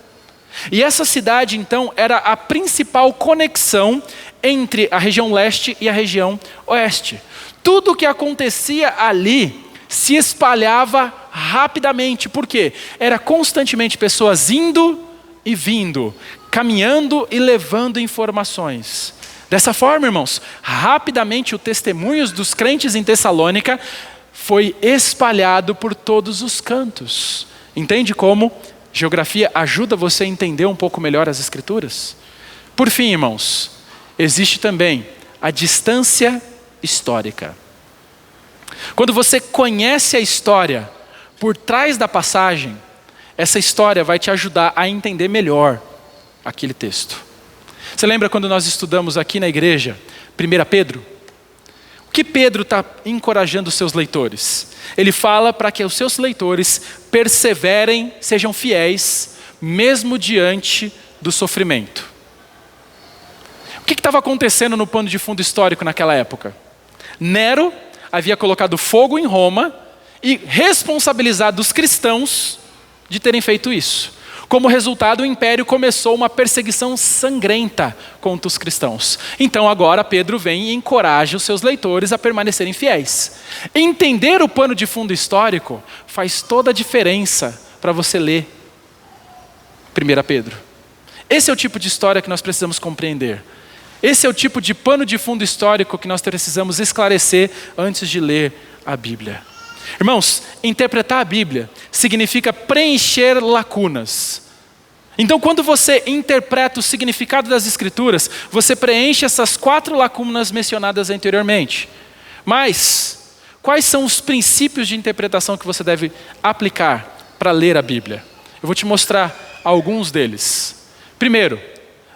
E essa cidade, então, era a principal conexão entre a região leste e a região oeste. Tudo o que acontecia ali se espalhava rapidamente. Por quê? Era constantemente pessoas indo e vindo, caminhando e levando informações. Dessa forma, irmãos, rapidamente o testemunho dos crentes em Tessalônica foi espalhado por todos os cantos. Entende como geografia ajuda você a entender um pouco melhor as Escrituras? Por fim, irmãos, existe também a distância histórica. Quando você conhece a história por trás da passagem, essa história vai te ajudar a entender melhor aquele texto. Você lembra quando nós estudamos aqui na igreja 1 Pedro? O que Pedro está encorajando os seus leitores? Ele fala para que os seus leitores perseverem, sejam fiéis, mesmo diante do sofrimento. O que estava acontecendo no pano de fundo histórico naquela época? Nero havia colocado fogo em Roma e responsabilizado os cristãos de terem feito isso. Como resultado, o império começou uma perseguição sangrenta contra os cristãos. Então agora Pedro vem e encoraja os seus leitores a permanecerem fiéis. Entender o pano de fundo histórico faz toda a diferença para você ler 1 Pedro. Esse é o tipo de história que nós precisamos compreender. Esse é o tipo de pano de fundo histórico que nós precisamos esclarecer antes de ler a Bíblia. Irmãos, interpretar a Bíblia significa preencher lacunas. Então, quando você interpreta o significado das Escrituras, você preenche essas 4 lacunas mencionadas anteriormente. Mas, quais são os princípios de interpretação que você deve aplicar para ler a Bíblia? Eu vou te mostrar alguns deles. Primeiro,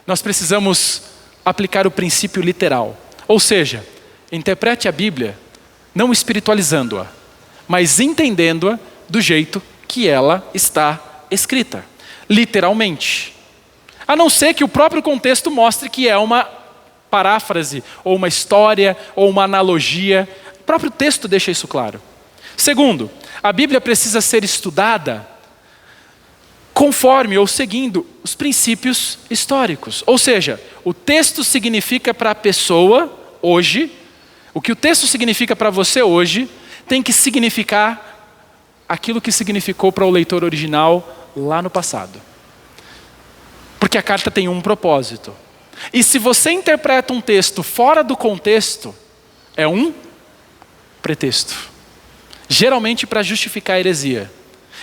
nós precisamos aplicar o princípio literal. Ou seja, interprete a Bíblia não espiritualizando-a, mas entendendo-a do jeito que ela está escrita, literalmente. A não ser que o próprio contexto mostre que é uma paráfrase, ou uma história, ou uma analogia. O próprio texto deixa isso claro. Segundo, a Bíblia precisa ser estudada conforme ou seguindo os princípios históricos. Ou seja, o texto significa para a pessoa hoje, o que o texto significa para você hoje, tem que significar aquilo que significou para o leitor original lá no passado. Porque a carta tem um propósito. E se você interpreta um texto fora do contexto, é um pretexto. Geralmente para justificar a heresia.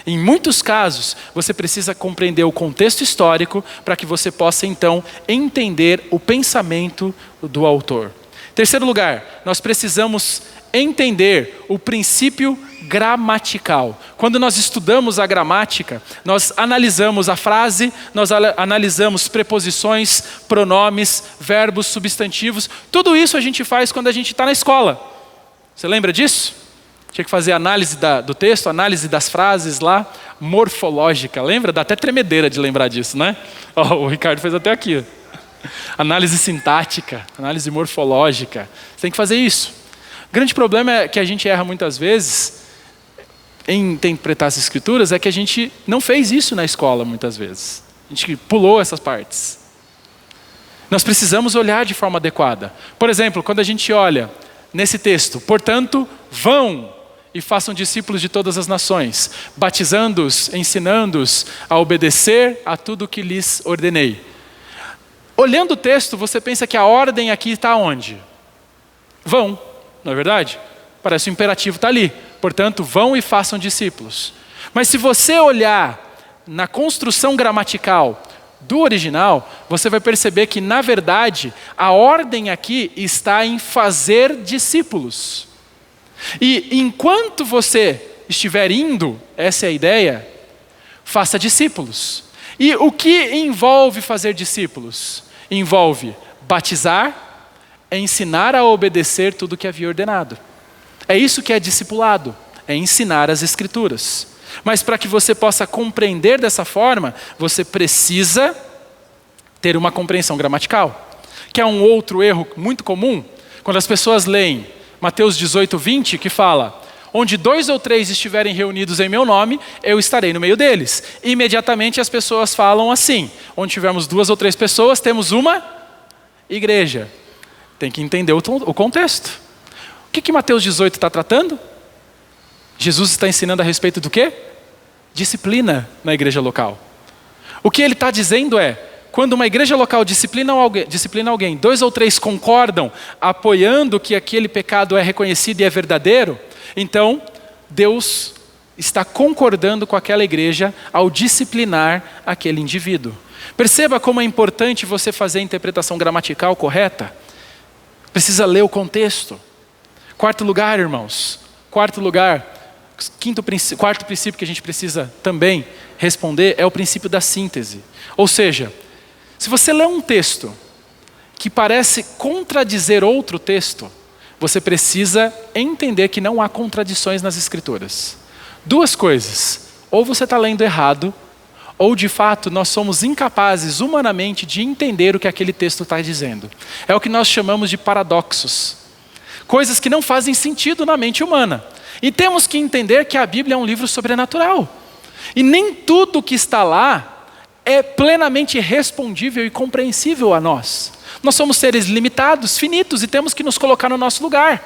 Em muitos casos, você precisa compreender o contexto histórico para que você possa então entender o pensamento do autor. Terceiro lugar, nós precisamos entender o princípio gramatical. Quando nós estudamos a gramática, nós analisamos a frase, nós analisamos preposições, pronomes, verbos, substantivos. Tudo isso a gente faz quando a gente está na escola. Você lembra disso? Tinha que fazer análise do texto, análise das frases lá, morfológica. Lembra? Dá até tremedeira de lembrar disso, né? O Ricardo fez até aqui. Análise sintática, análise morfológica. Você tem que fazer isso. O grande problema é que a gente erra muitas vezes em interpretar as escrituras, é que a gente não fez isso na escola muitas vezes. A gente pulou essas partes. Nós precisamos olhar de forma adequada. Por exemplo, quando a gente olha nesse texto, portanto, vão e façam discípulos de todas as nações, batizando-os, ensinando-os a obedecer a tudo o que lhes ordenei. Olhando o texto, você pensa que a ordem aqui está onde? Vão, não é verdade? Parece o imperativo está ali. Portanto, vão e façam discípulos. Mas se você olhar na construção gramatical do original, você vai perceber que, na verdade, a ordem aqui está em fazer discípulos. E enquanto você estiver indo, essa é a ideia, faça discípulos. E o que envolve fazer discípulos? Envolve batizar, ensinar a obedecer tudo o que havia ordenado. É isso que é discipulado, é ensinar as Escrituras. Mas para que você possa compreender dessa forma, você precisa ter uma compreensão gramatical. Que é um outro erro muito comum, quando as pessoas leem Mateus 18:20, que fala: onde 2 ou 3 estiverem reunidos em meu nome, eu estarei no meio deles. E imediatamente as pessoas falam assim: onde tivermos 2 ou 3 pessoas, temos uma igreja. Tem que entender o contexto. O que Mateus 18 está tratando? Jesus está ensinando a respeito do quê? Disciplina na igreja local. O que ele está dizendo é, quando uma igreja local disciplina alguém, 2 ou 3 concordam, apoiando que aquele pecado é reconhecido e é verdadeiro, então Deus está concordando com aquela igreja ao disciplinar aquele indivíduo. Perceba como é importante você fazer a interpretação gramatical correta. Precisa ler o contexto. Quarto lugar, irmãos. Quarto princípio que a gente precisa também responder é o princípio da síntese. Ou seja, se você lê um texto que parece contradizer outro texto, você precisa entender que não há contradições nas Escrituras. 2 coisas: ou você está lendo errado, ou de fato nós somos incapazes humanamente de entender o que aquele texto está dizendo. É o que nós chamamos de paradoxos. Coisas que não fazem sentido na mente humana. E temos que entender que a Bíblia é um livro sobrenatural. E nem tudo que está lá é plenamente respondível e compreensível a nós. Nós somos seres limitados, finitos, e temos que nos colocar no nosso lugar.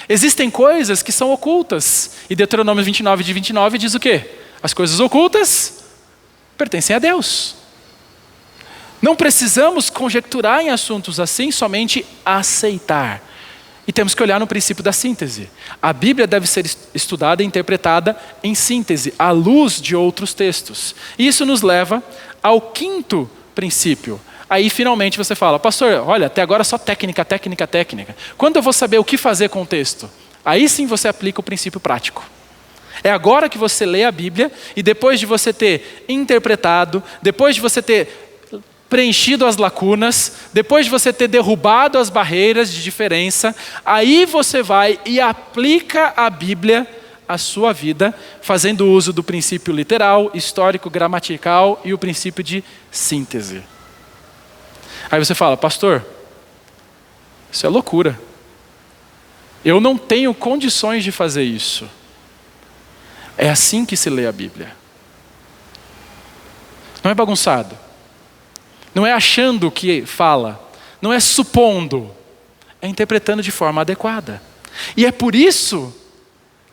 Existem coisas que são ocultas. E Deuteronômio 29:29 diz o quê? As coisas ocultas pertencem a Deus. Não precisamos conjecturar em assuntos assim, somente aceitar. E temos que olhar no princípio da síntese. A Bíblia deve ser estudada e interpretada em síntese, à luz de outros textos. E isso nos leva ao 5º princípio. Aí finalmente você fala: pastor, olha, até agora só técnica. Quando eu vou saber o que fazer com o texto? Aí sim você aplica o princípio prático. É agora que você lê a Bíblia e depois de você ter interpretado, depois de você ter preenchido as lacunas, depois de você ter derrubado as barreiras de diferença, aí você vai e aplica a Bíblia à sua vida, fazendo uso do princípio literal, histórico, gramatical e o princípio de síntese. Aí você fala: pastor, isso é loucura. Eu não tenho condições de fazer isso. É assim que se lê a Bíblia. Não é bagunçado. Não é achando o que fala. Não é supondo. É interpretando de forma adequada. E é por isso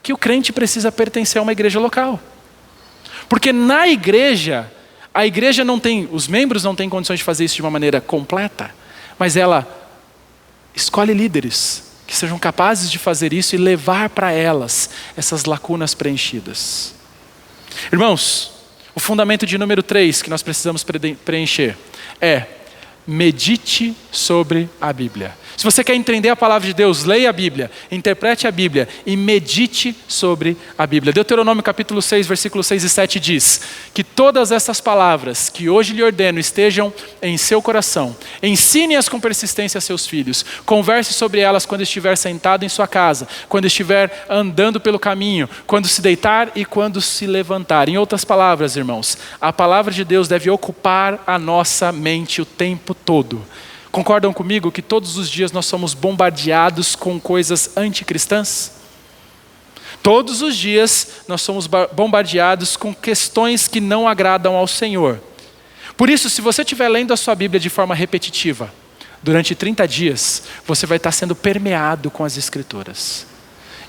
que o crente precisa pertencer a uma igreja local. Porque na igreja, a igreja não tem, os membros não têm condições de fazer isso de uma maneira completa, mas ela escolhe líderes que sejam capazes de fazer isso e levar para elas essas lacunas preenchidas. Irmãos, o fundamento de número 3 que nós precisamos preencher é: medite sobre a Bíblia. Se você quer entender a palavra de Deus, leia a Bíblia, interprete a Bíblia e medite sobre a Bíblia. Deuteronômio capítulo 6, versículos 6 e 7 diz que todas essas palavras que hoje lhe ordeno estejam em seu coração. Ensine-as com persistência a seus filhos. Converse sobre elas quando estiver sentado em sua casa, quando estiver andando pelo caminho, quando se deitar e quando se levantar. Em outras palavras, irmãos, a palavra de Deus deve ocupar a nossa mente o tempo todo. Concordam comigo que todos os dias nós somos bombardeados com coisas anticristãs? Todos os dias nós somos bombardeados com questões que não agradam ao Senhor. Por isso, se você estiver lendo a sua Bíblia de forma repetitiva, durante 30 dias, você vai estar sendo permeado com as Escrituras.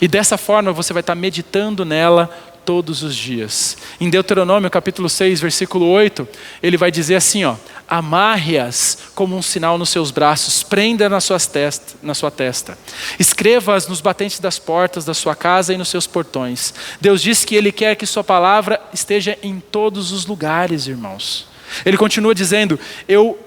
E dessa forma você vai estar meditando nela todos os dias. Em Deuteronômio capítulo 6, versículo 8, ele vai dizer assim, amarre-as como um sinal nos seus braços, prenda na sua testa. Escreva-as nos batentes das portas da sua casa e nos seus portões. Deus diz que Ele quer que sua palavra esteja em todos os lugares, irmãos. Ele continua dizendo, eu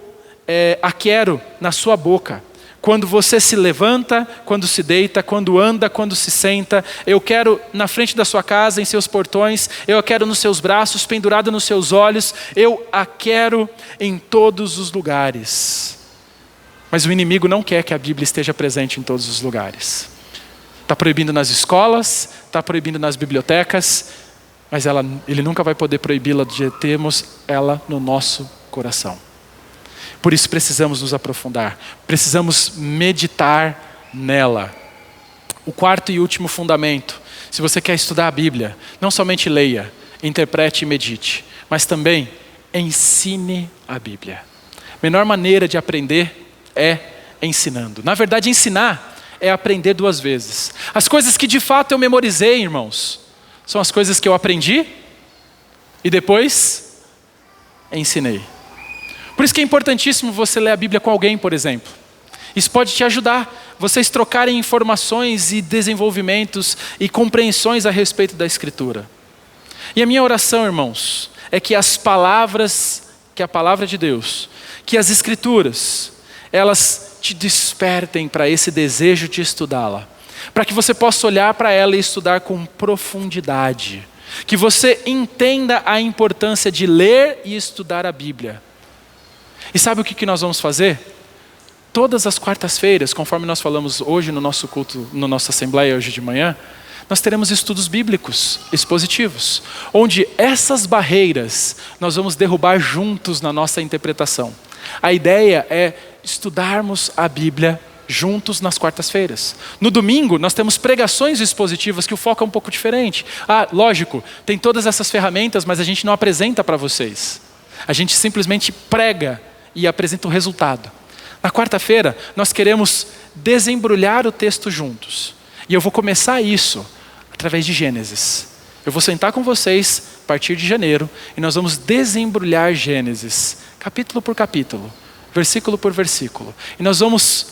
a quero na sua boca. Quando você se levanta, quando se deita, quando anda, quando se senta, eu quero na frente da sua casa, em seus portões, eu a quero nos seus braços, pendurada nos seus olhos, eu a quero em todos os lugares. Mas o inimigo não quer que a Bíblia esteja presente em todos os lugares. Está proibindo nas escolas, está proibindo nas bibliotecas, mas ele nunca vai poder proibi-la de termos ela no nosso coração. Por isso precisamos nos aprofundar, precisamos meditar nela. O quarto e último fundamento, se você quer estudar a Bíblia, não somente leia, interprete e medite, mas também ensine a Bíblia. A melhor maneira de aprender é ensinando. Na verdade, ensinar é aprender duas vezes. As coisas que de fato eu memorizei, irmãos, são as coisas que eu aprendi e depois ensinei. Por isso que é importantíssimo você ler a Bíblia com alguém, por exemplo. Isso pode te ajudar, vocês trocarem informações e desenvolvimentos e compreensões a respeito da Escritura. E a minha oração, irmãos, é que as palavras, que a palavra de Deus, que as Escrituras, elas te despertem para esse desejo de estudá-la. Para que você possa olhar para ela e estudar com profundidade. Que você entenda a importância de ler e estudar a Bíblia. E sabe o que nós vamos fazer? Todas as quartas-feiras, conforme nós falamos hoje no nosso culto, na nossa assembleia hoje de manhã, nós teremos estudos bíblicos, expositivos, onde essas barreiras nós vamos derrubar juntos na nossa interpretação. A ideia é estudarmos a Bíblia juntos nas quartas-feiras. No domingo, nós temos pregações expositivas que o foco é um pouco diferente. Lógico, tem todas essas ferramentas, mas a gente não apresenta para vocês. A gente simplesmente prega e apresenta o resultado. Na quarta-feira, nós queremos desembrulhar o texto juntos. E eu vou começar isso através de Gênesis. Eu vou sentar com vocês a partir de janeiro e nós vamos desembrulhar Gênesis, capítulo por capítulo, versículo por versículo. E nós vamos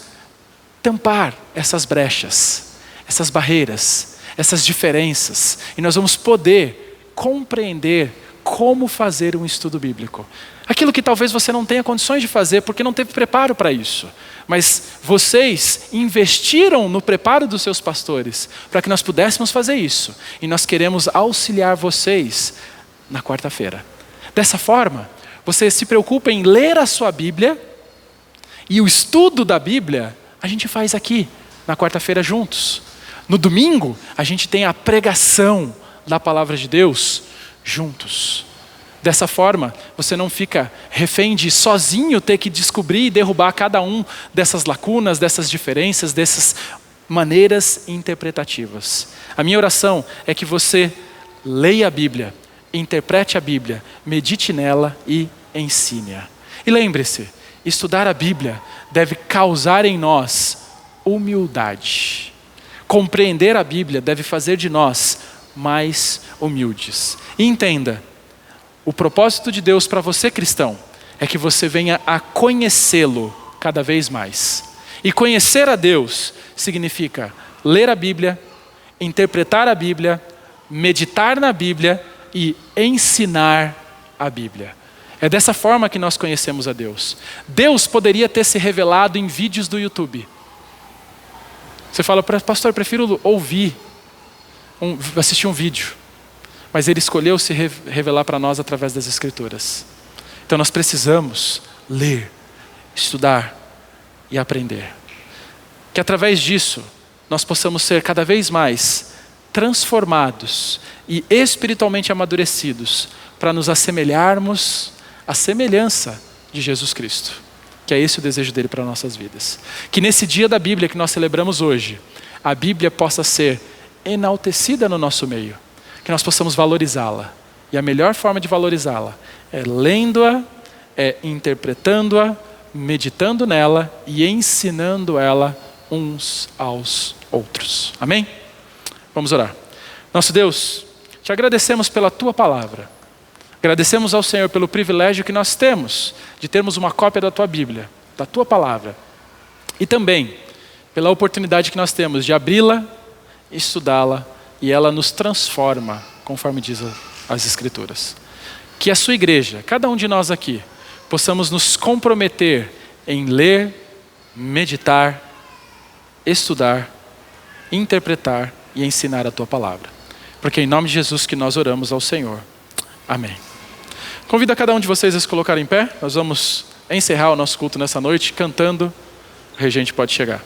tampar essas brechas, essas barreiras, essas diferenças. E nós vamos poder compreender como fazer um estudo bíblico. Aquilo que talvez você não tenha condições de fazer porque não teve preparo para isso. Mas vocês investiram no preparo dos seus pastores para que nós pudéssemos fazer isso. E nós queremos auxiliar vocês na quarta-feira. Dessa forma, você se preocupa em ler a sua Bíblia e o estudo da Bíblia a gente faz aqui, na quarta-feira juntos. No domingo, a gente tem a pregação da palavra de Deus juntos. Dessa forma, você não fica refém de sozinho ter que descobrir e derrubar cada um dessas lacunas, dessas diferenças, dessas maneiras interpretativas. A minha oração é que você leia a Bíblia, interprete a Bíblia, medite nela e ensine-a. E lembre-se, estudar a Bíblia deve causar em nós humildade. Compreender a Bíblia deve fazer de nós mais humildes. E entenda, o propósito de Deus para você, cristão, é que você venha a conhecê-lo cada vez mais. E conhecer a Deus significa ler a Bíblia, interpretar a Bíblia, meditar na Bíblia e ensinar a Bíblia. É dessa forma que nós conhecemos a Deus. Deus poderia ter se revelado em vídeos do YouTube. Você fala, pastor, eu prefiro assistir um vídeo. Mas ele escolheu se revelar para nós através das Escrituras. Então nós precisamos ler, estudar e aprender. Que através disso nós possamos ser cada vez mais transformados e espiritualmente amadurecidos para nos assemelharmos à semelhança de Jesus Cristo. Que é esse o desejo dele para nossas vidas. Que nesse dia da Bíblia que nós celebramos hoje, a Bíblia possa ser enaltecida no nosso meio. Que nós possamos valorizá-la. E a melhor forma de valorizá-la é lendo-a, é interpretando-a, meditando nela e ensinando ela uns aos outros. Amém? Vamos orar. Nosso Deus, te agradecemos pela tua palavra. Agradecemos ao Senhor pelo privilégio que nós temos de termos uma cópia da tua Bíblia, da tua palavra. E também pela oportunidade que nós temos de abri-la, estudá-la e ela nos transforma, conforme diz as Escrituras. Que a sua igreja, cada um de nós aqui, possamos nos comprometer em ler, meditar, estudar, interpretar e ensinar a tua palavra. Porque é em nome de Jesus que nós oramos ao Senhor. Amém. Convido a cada um de vocês a se colocar em pé. Nós vamos encerrar o nosso culto nessa noite cantando. O regente pode chegar.